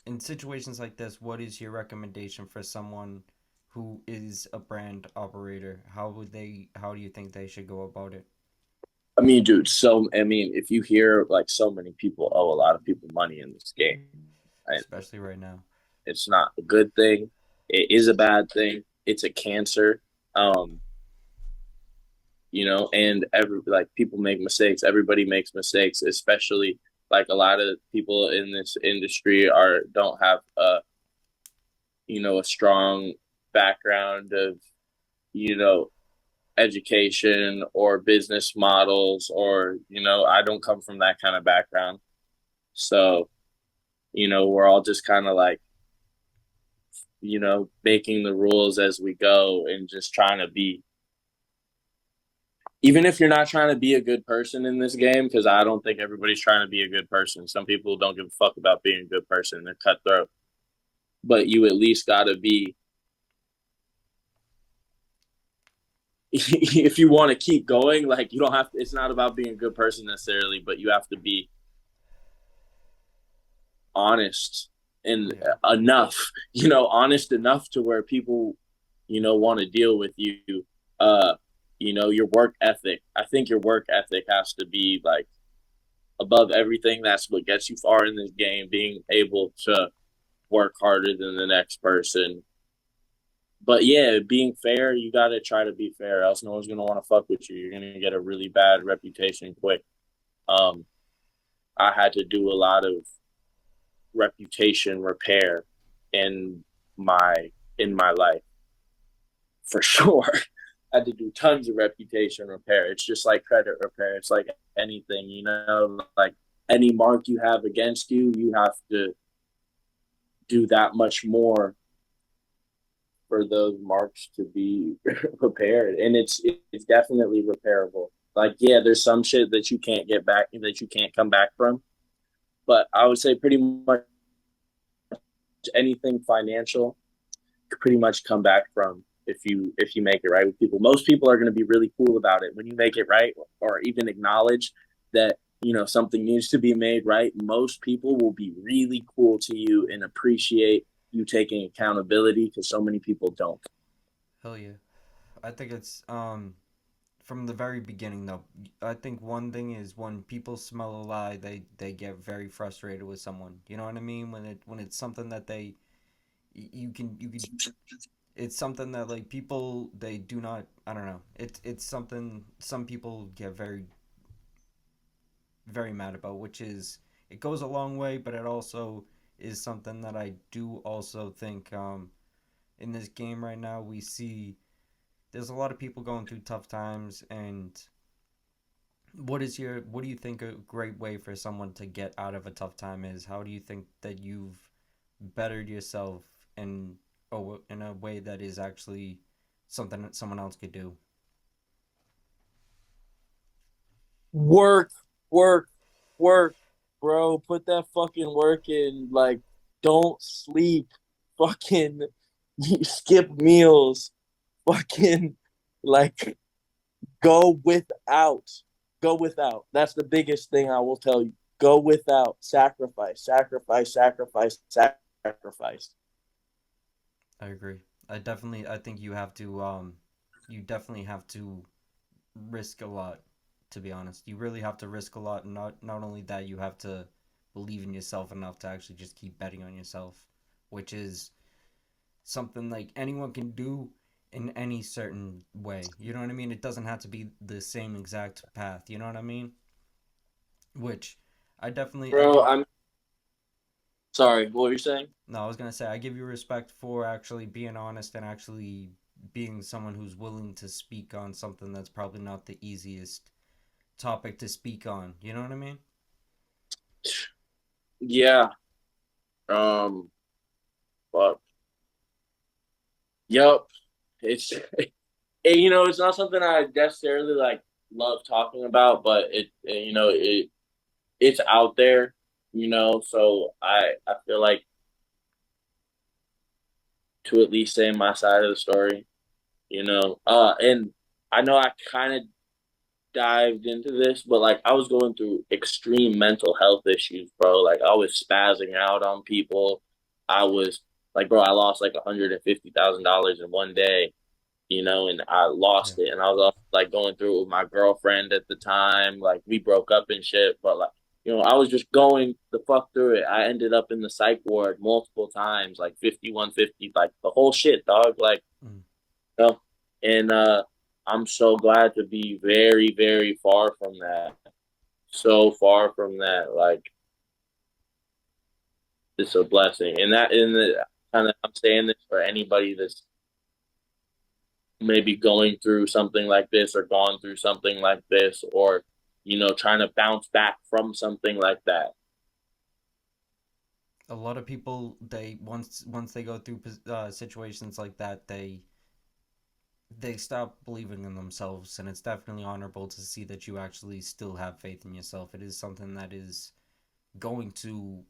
in situations like this, what is your recommendation for someone who is a brand operator? How do you think they should go about it? I mean, dude, if you hear like so many people owe a lot of people money in this game, and Especially right now. it's not a good thing. It is a bad thing. It's a cancer. Um, and like people make mistakes. Everybody makes mistakes, especially like a lot of people in this industry don't have a strong background of, you know, education or business models, or, I don't come from that kind of background. So, we're all just kind of like, making the rules as we go, and just trying to be, even if you're not trying to be a good person in this game, because I don't think everybody's trying to be a good person. Some people don't give a fuck about being a good person. They're cutthroat. But you at least got to be, if you want to keep going, like you don't have to, it's not about being a good person necessarily, but you have to be honest and Yeah. enough, honest enough to where people, want to deal with you. Uh, your work ethic. I think your work ethic has to be like above everything. That's what gets you far in this game. Being able to work harder than the next person, But yeah, being fair, you gotta try to be fair, else no one's gonna want to fuck with you. You're gonna get a really bad reputation quick. Um, I had to do a lot of reputation repair in my in my life for sure. I had to do tons of reputation repair. It's just like credit repair. It's like anything, like any mark you have against you, you have to do that much more for those marks to be repaired. And it's definitely repairable. Like, yeah, there's some shit that you can't get back, that you can't come back from. But I would say pretty much anything financial could pretty much come back from if you make it right with people. Most people are going to be really cool about it when you make it right, or even acknowledge that something needs to be made right. Most people will be really cool to you and appreciate you taking accountability, because so many people don't. Hell yeah. I think it's from the very beginning though. I think one thing is when people smell a lie, they get very frustrated with someone. You know what I mean? When it's something that you can it's something that like people they do not, I don't know. It's something some people get very mad about, which is it goes a long way, but it also is something that I do also think in this game right now we see there's a lot of people going through tough times. And what do you think a great way for someone to get out of a tough time is? How do you think that you've bettered yourself in in a way that is actually something that someone else could do? Work, work, work, bro. Put that fucking work in. Like, don't sleep. Fucking skip meals. Fucking like go without. Go without. That's the biggest thing I will tell you. Go without. Sacrifice, sacrifice, sacrifice, sacrifice. I agree. I think you definitely have to risk a lot, to be honest. You really have to risk a lot, and not only that, you have to believe in yourself enough to actually just keep betting on yourself, which is something like anyone can do in any certain way. You know what I mean? It doesn't have to be the same exact path. You know what I mean? Which I Bro, give I'm sorry. What were you saying? no, I was gonna say I give you respect for actually being honest and actually being someone who's willing to speak on something that's probably not the easiest topic to speak on. You know what I mean? Yeah. But yep. It's it's not something I necessarily like love talking about, but it's out there, so I feel like to at least say my side of the story, and I know I kind of dived into this, but like I was going through extreme mental health issues, bro. Like I was spazzing out on people. I was like, bro, I lost like $150,000 in one day, and I Yeah. lost it. And I was also like going through it with my girlfriend at the time. Like we broke up and shit, but like, I was just going the fuck through it. I ended up in the psych ward multiple times, like 5150, like the whole shit, dog. Like, Mm. you know, and I'm so glad to be very, very far from that. So far from that. Like, it's a blessing. And that, in the kind of, I'm saying this for anybody that's maybe going through something like this or gone through something like this, or trying to bounce back from something like that. A lot of people they once they go through situations like that, they stop believing in themselves, and it's definitely honorable to see that you actually still have faith in yourself. It is something that is going to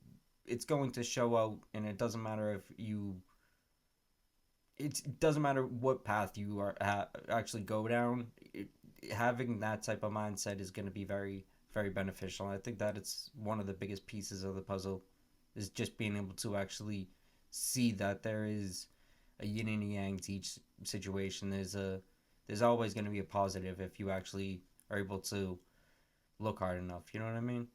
it's going to show out, and it doesn't matter if you it doesn't matter what path you actually go down. Having that type of mindset is going to be very beneficial. And I think that it's one of the biggest pieces of the puzzle is just being able to actually see that there is a yin and yang to each situation. There's always going to be a positive if you actually are able to look hard enough. You know what I mean?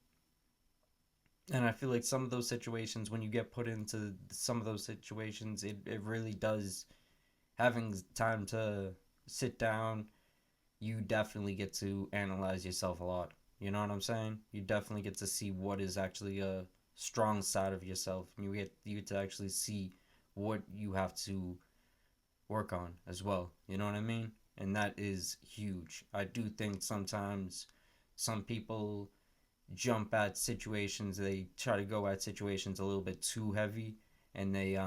And I feel like some of those situations, when you get put into some of those situations, it really does having time to sit down, you definitely get to analyze yourself a lot. You know what I'm saying? You definitely get to see what is actually a strong side of yourself, and you get to actually see what you have to work on as well. You know what I mean? And that is huge. I do think sometimes some people jump at situations, they try to go at situations a little bit too heavy, and they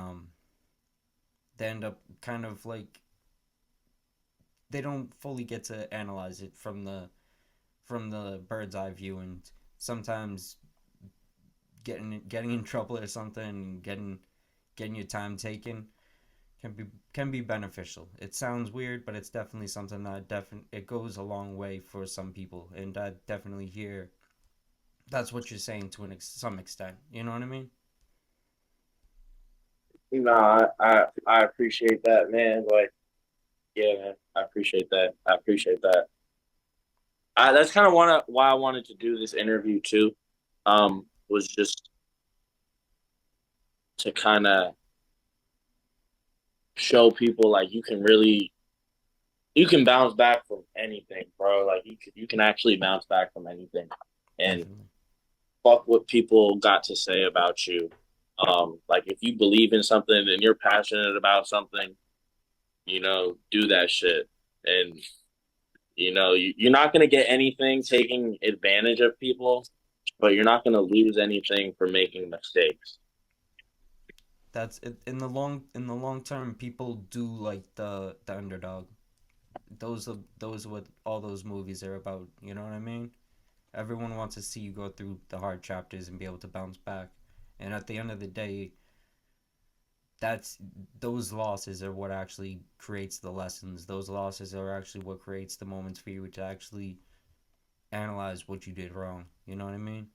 end up kind of like they don't fully get to analyze it from the bird's eye view, and sometimes getting in trouble or something, getting your time taken can be beneficial. It sounds weird, but it's definitely something that it goes a long way for some people, and I definitely hear that's what you're saying to some extent. You know what I mean? No, I appreciate that, man. Like, yeah, man, I appreciate that. I appreciate that. That's kind of why I wanted to do this interview too. Was just to kind of show people like you can bounce back from anything, bro. Like you can actually bounce back from anything, and Definitely. fuck what people got to say about you. Like if you believe in something and you're passionate about something, do that shit. And you're not gonna get anything taking advantage of people, but you're not gonna lose anything for making mistakes. That's it, in the long term. People do like the underdog. Those what all those movies are about. You know what I mean? Everyone wants to see you go through the hard chapters and be able to bounce back. And at the end of the day, that's those losses are what actually creates the lessons. Those losses are actually what creates the moments for you to actually analyze what you did wrong. You know what I mean?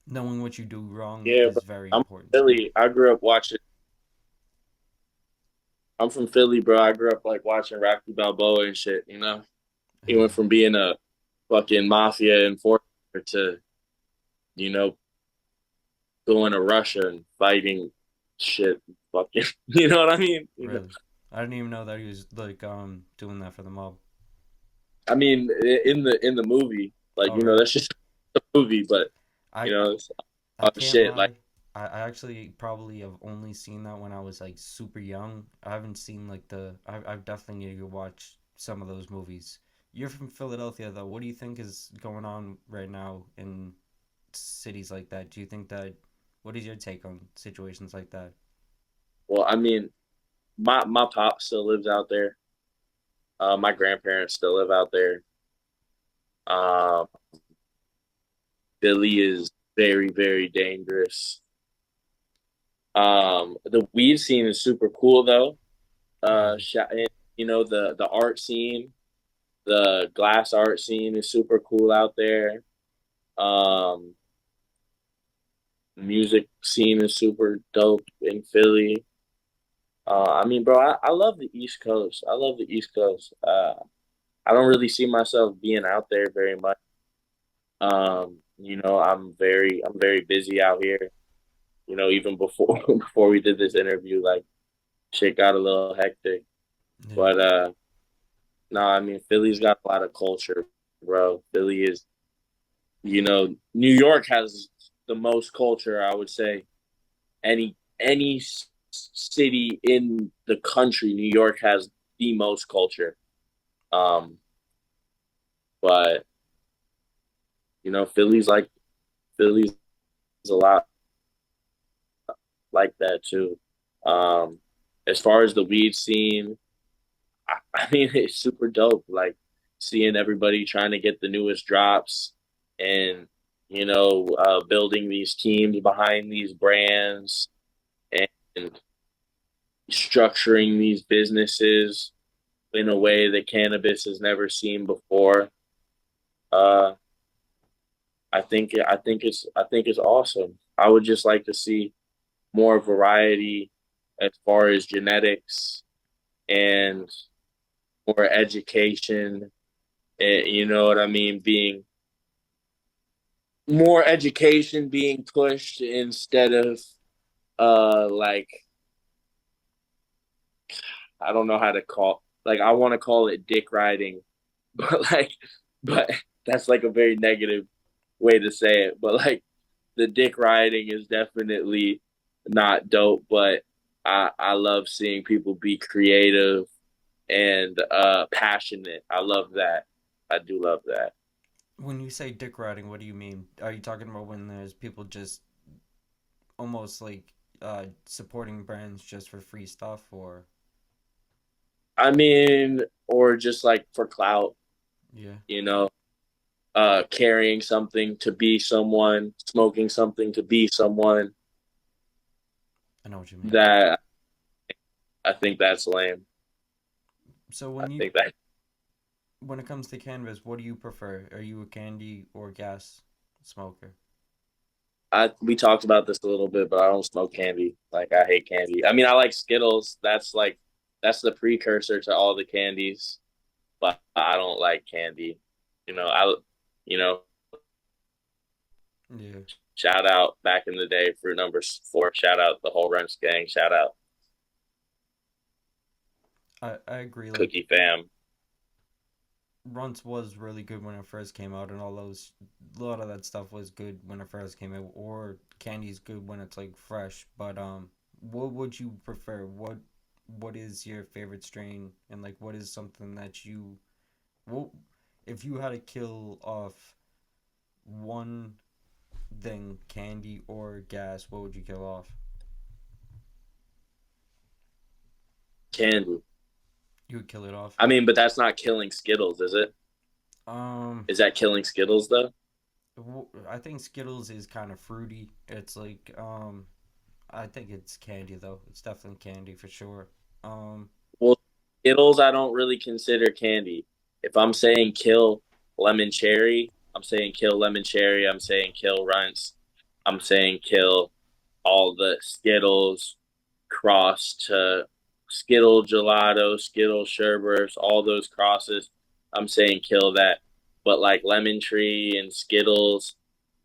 Knowing what you do wrong Yeah, is but very I'm from important. Philly. I grew up watching. I'm from Philly, bro. I grew up like watching Rocky Balboa and shit. He went from being a fucking mafia enforcer to you know going to Russia and fighting shit. Fucking, you know what I mean? Really, I didn't even know that he was like doing that for the mob. I mean, in the movie, like Oh, really? that's just a movie, but I it's I can't shit. Like, lie. I actually probably have only seen that when I was like super young. I haven't seen like I definitely need to watch some of those movies. You're from Philadelphia though. What do you think is going on right now in cities like that? Do you think that what is your take on situations like that? well, I mean, my pop still lives out there. My grandparents still live out there. Um, Philly is very, very dangerous. The weed scene is super cool though. Really? And, the art scene, the glass art scene is super cool out there. Um, Music scene is super dope in Philly. I mean, bro, I love the East Coast. I love the East Coast. I don't really see myself being out there very much. I'm very busy out here. Even before before we did this interview, like shit got a little hectic. Yeah. But no, I mean Philly's got a lot of culture, bro. Philly is, New York has the most culture, I would say. Any city in the country, New York has the most culture. Um, but Philly's a lot like that too. Um, as far as the weed scene, I mean it's super dope. Like seeing everybody trying to get the newest drops and building these teams behind these brands and structuring these businesses in a way that cannabis has never seen before. Uh, I think it's awesome. I would just like to see more variety as far as genetics and more education. You know what I mean? Being more education being pushed instead of like I don't know how to call, like, I want to call it dick riding, but like, but that's like a very negative way to say it. But like, the dick riding is definitely not dope. But I love seeing people be creative and passionate. I love that. I do love that. When you say dick riding, what do you mean? Are you talking about when there's people just almost like supporting brands just for free stuff, or I mean, or just like for clout, yeah, you know, carrying something to be someone, smoking something to be someone. I know what you mean. That I think that's lame. So I when you think that when it comes to cannabis, what do you prefer? Are you a candy or gas smoker? I we talked about this a little bit, but I don't smoke candy. Like I hate candy. I mean, I like Skittles. That's the precursor to all the candies, but I don't like candy. You know, I you know, Yeah, shout out back in the day for number 4. Shout out the whole Runch gang. Shout out I agree. Like Cookie Fam. Runts was really good when it first came out, and all those a lot of that stuff was good when it first came out. Or candy's good when it's like fresh. But what would you prefer? What is your favorite strain, and like what is something that you what if you had to kill off one thing, candy or gas, what would you kill off? Candy. You would kill it off. I mean, but that's not killing Skittles, is it? Um, Is that killing Skittles though? I think Skittles is kind of fruity. It's like I think it's candy though. It's definitely candy for sure. Um, Well, Skittles I don't really consider candy. If I'm saying kill lemon cherry, I'm saying kill lemon cherry. I'm saying kill runts. I'm saying kill all the Skittles cross to Skittle gelato, Skittle sherbers, all those crosses. I'm saying kill that. But like lemon tree and Skittles,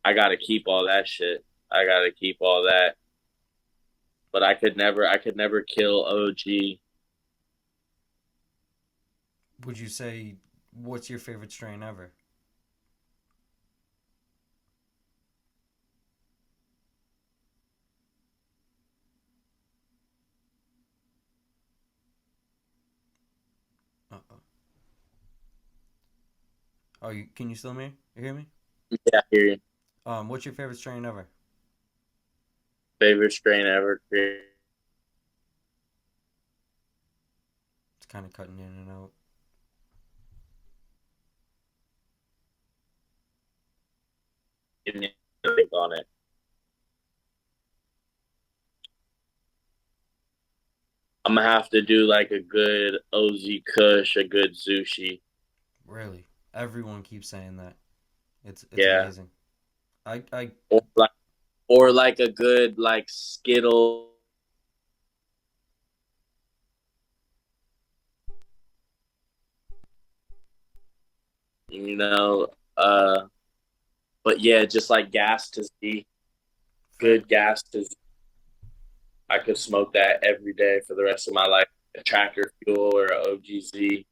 I gotta keep all that shit. I gotta keep all that. But I could never kill OG. would you say what's your favorite strain ever? Uh-oh. Oh, can you still hear me? Yeah, I hear you. What's your favorite strain ever? Favorite strain ever created. It's kind of cutting in and out. Give me a think on it. I'm gonna have to do like a good OZ Kush, a good Zushi. Really, everyone keeps saying that. It's Yeah, amazing. I or like a good like Skittle. You know, but yeah, just like gas to Z, fair. good gas to Z. I could smoke that every day for the rest of my life. A tractor fuel or a OGZ,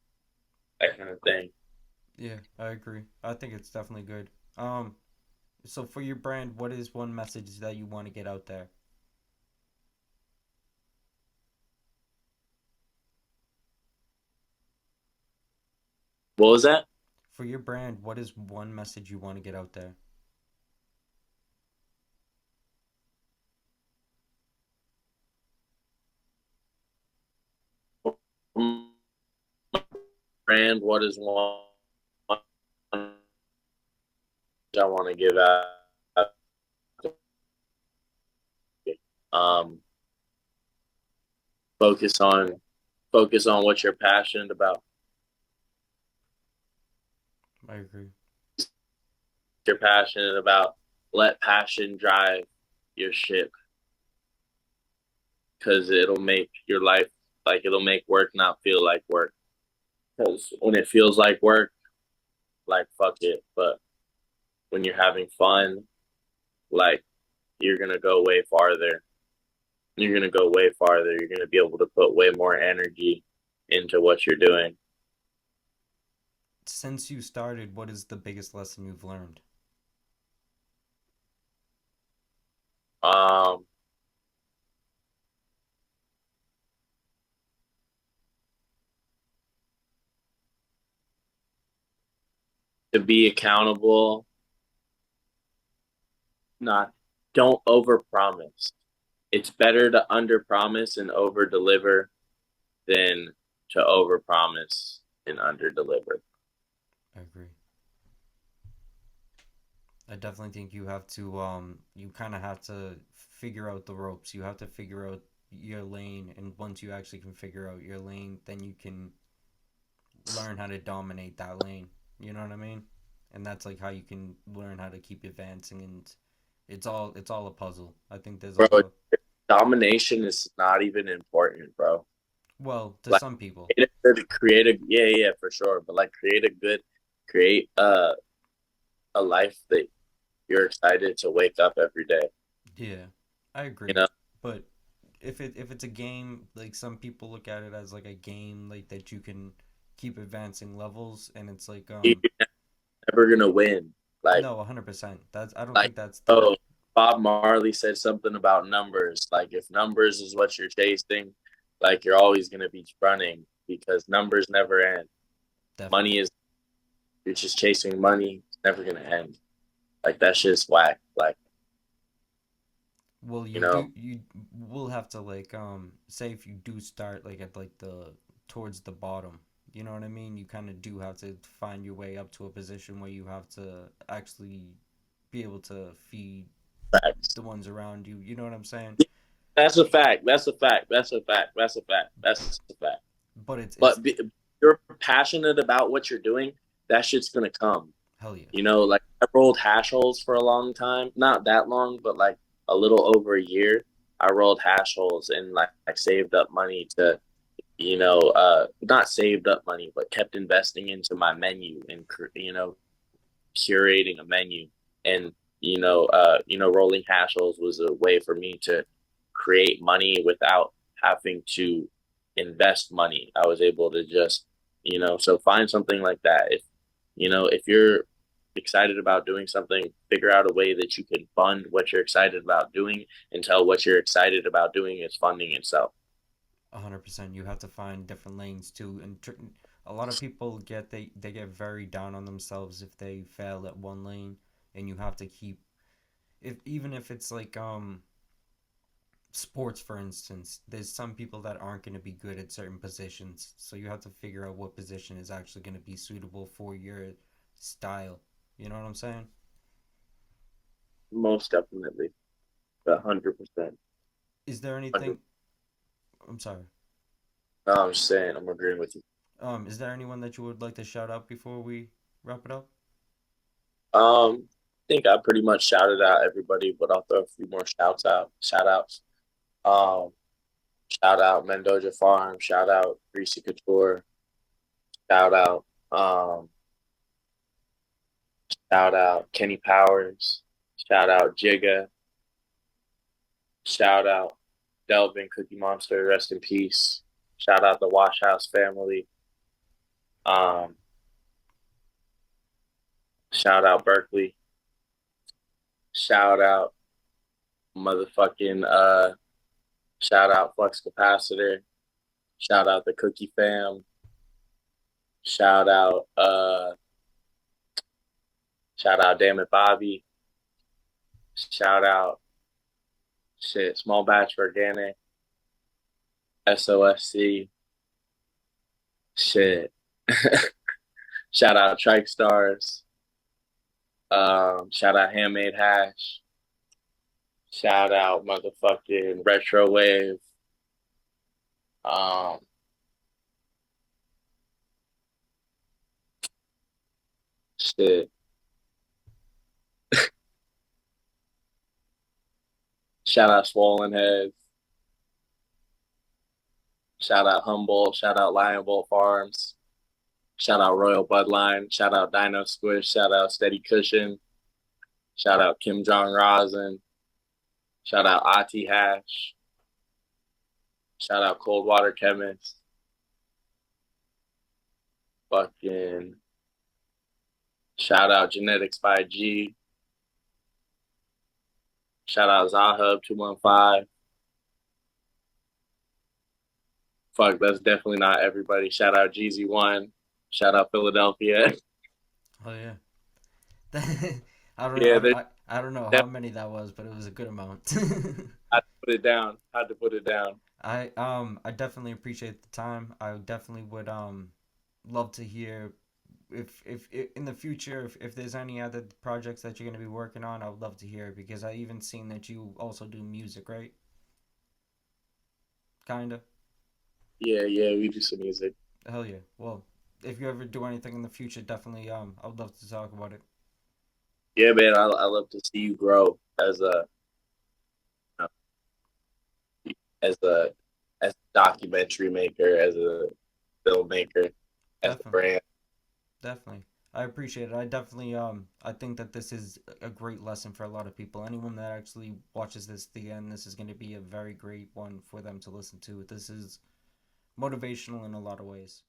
that kind of thing. Yeah, I agree. I think it's definitely good. Um, so for your brand, what is one message that you want to get out there? What was that? For your brand, what is one message you want to get out there? Brand, what is one I want to give out? Um, focus on focus on what you're passionate about. I agree. You're passionate about. Let passion drive your ship because it'll make your life like it'll make work not feel like work. Because when it feels like work, like fuck it. But when you're having fun, like you're gonna go way farther. You're gonna go way farther. You're gonna be able to put way more energy. into what you're doing. Since you started, what is the biggest lesson you've learned? Um, to be accountable, not don't overpromise. It's better to underpromise and overdeliver than to overpromise and underdeliver. I agree. I definitely think you have to you kind of have to figure out the ropes. You have to figure out your lane, and once you actually can figure out your lane, then you can learn how to dominate that lane. You know what I mean? And that's like how you can learn how to keep advancing, and it's all a puzzle. I think there's a Bro, lot. domination is not even important, bro. Well, to Like some people, create a yeah, yeah, for sure. But like create a life that you're excited to wake up every day. yeah, I You agree. know, But if it's a game, like some people look at it as like a game like that you can keep advancing levels, and it's like you're never gonna win. Like no, 100%. That's I don't like think that's the oh, Bob Marley said something about numbers. Like if numbers is what you're chasing, like you're always gonna be running because numbers never end. definitely. Money is you're just chasing money. It's never gonna end. Like that's just whack. Like Well, you know, you will have to like say if you do start like at like the towards the bottom. You know what I mean? You kind of do have to find your way up to a position where you have to actually be able to feed facts. the ones around you. You know what I'm saying? That's a fact. That's a fact. That's a fact. That's a fact. That's a fact. But it's But you're passionate about what you're doing, that shit's gonna come. hell yeah. You know, like I rolled hash holes for a long time, not that long, but like a little over a year. I rolled hash holes and like saved up money to, not saved up money, but kept investing into my menu and curating a menu. And rolling hash holes was a way for me to create money without having to invest money. I was able to just, so find something like that. If you're excited about doing something, figure out a way that you can fund what you're excited about doing until what you're excited about doing is funding itself. 100%. You have to find different lanes too, and a lot of people they get very down on themselves if they fail at one lane, and you have to keep if even if it's like sports for instance, there's some people that aren't going to be good at certain positions, so you have to figure out what position is actually going to be suitable for your style. You know what I'm saying? Most definitely, 100%. Is there 100. anything? I'm sorry. No, I'm just saying, I'm agreeing with you. Is there anyone that you would like to shout out before we wrap it up? I think I pretty much shouted out everybody, but I'll throw a few more shout outs. Um, Shout out Mendoza Farm, shout out Greasy Couture, shout out, um, shout out Kenny Powers, shout out Jigga, shout out Delvin Cookie Monster, rest in peace. Shout out the Wash House family. Um, Shout out Berkeley. Shout out motherfucking shout out Flux Capacitor. Shout out the Cookie Fam. Shout out shout out Damn It Bobby. Shout out Small Batch Organic. SOFC. Shit. Shout out Trike Stars. Shout out Handmade Hash. Shout out motherfucking Retro Wave. Um, Shit. Shout out Swollen Heads. Shout out Humboldt. Shout out Lion Bolt Farms. Shout out Royal Bloodline. Shout out Dino Squish. Shout out Steady Cushion. Shout out Kim Jong Rosin. Shout out Ati Hash. Shout out Cold Water Chemist. Fucking shout out Genetics by G. Shout out Zahub 215. Fuck, that's definitely not everybody. Shout out Jeezy 1. Shout out Philadelphia. Oh yeah. I don't Yeah, I, they I, I don't know how definitely many that was, but it was a good amount. had to put it down. Had to put it down. I definitely appreciate the time. I definitely would love to hear if in the future if there's any other projects that you're going to be working on. I would love to hear because I even seen that you also do music, right? Kinda. Yeah, yeah, we do some music. Hell yeah. Well, if you ever do anything in the future, definitely I would love to talk about it. Yeah, man, I love to see you grow as a as a documentary maker, as a filmmaker, as a Definitely. brand. Definitely. I appreciate it. I definitely I think that this is a great lesson for a lot of people. Anyone that actually watches this at the end, this is going to be a very great one for them to listen to. This is motivational in a lot of ways.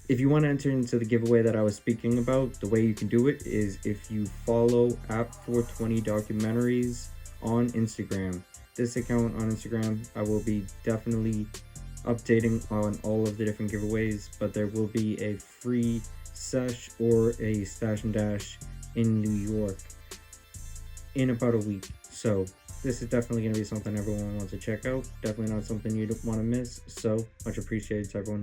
If you want to enter into the giveaway that I was speaking about, the way you can do it is if you follow at 420 documentaries on Instagram. This account on Instagram, I will be definitely updating on all of the different giveaways, but there will be a free sesh or a stash and dash in New York in about a week. So this is definitely going to be something everyone wants to check out. Definitely not something you don't want to miss. So much appreciated to everyone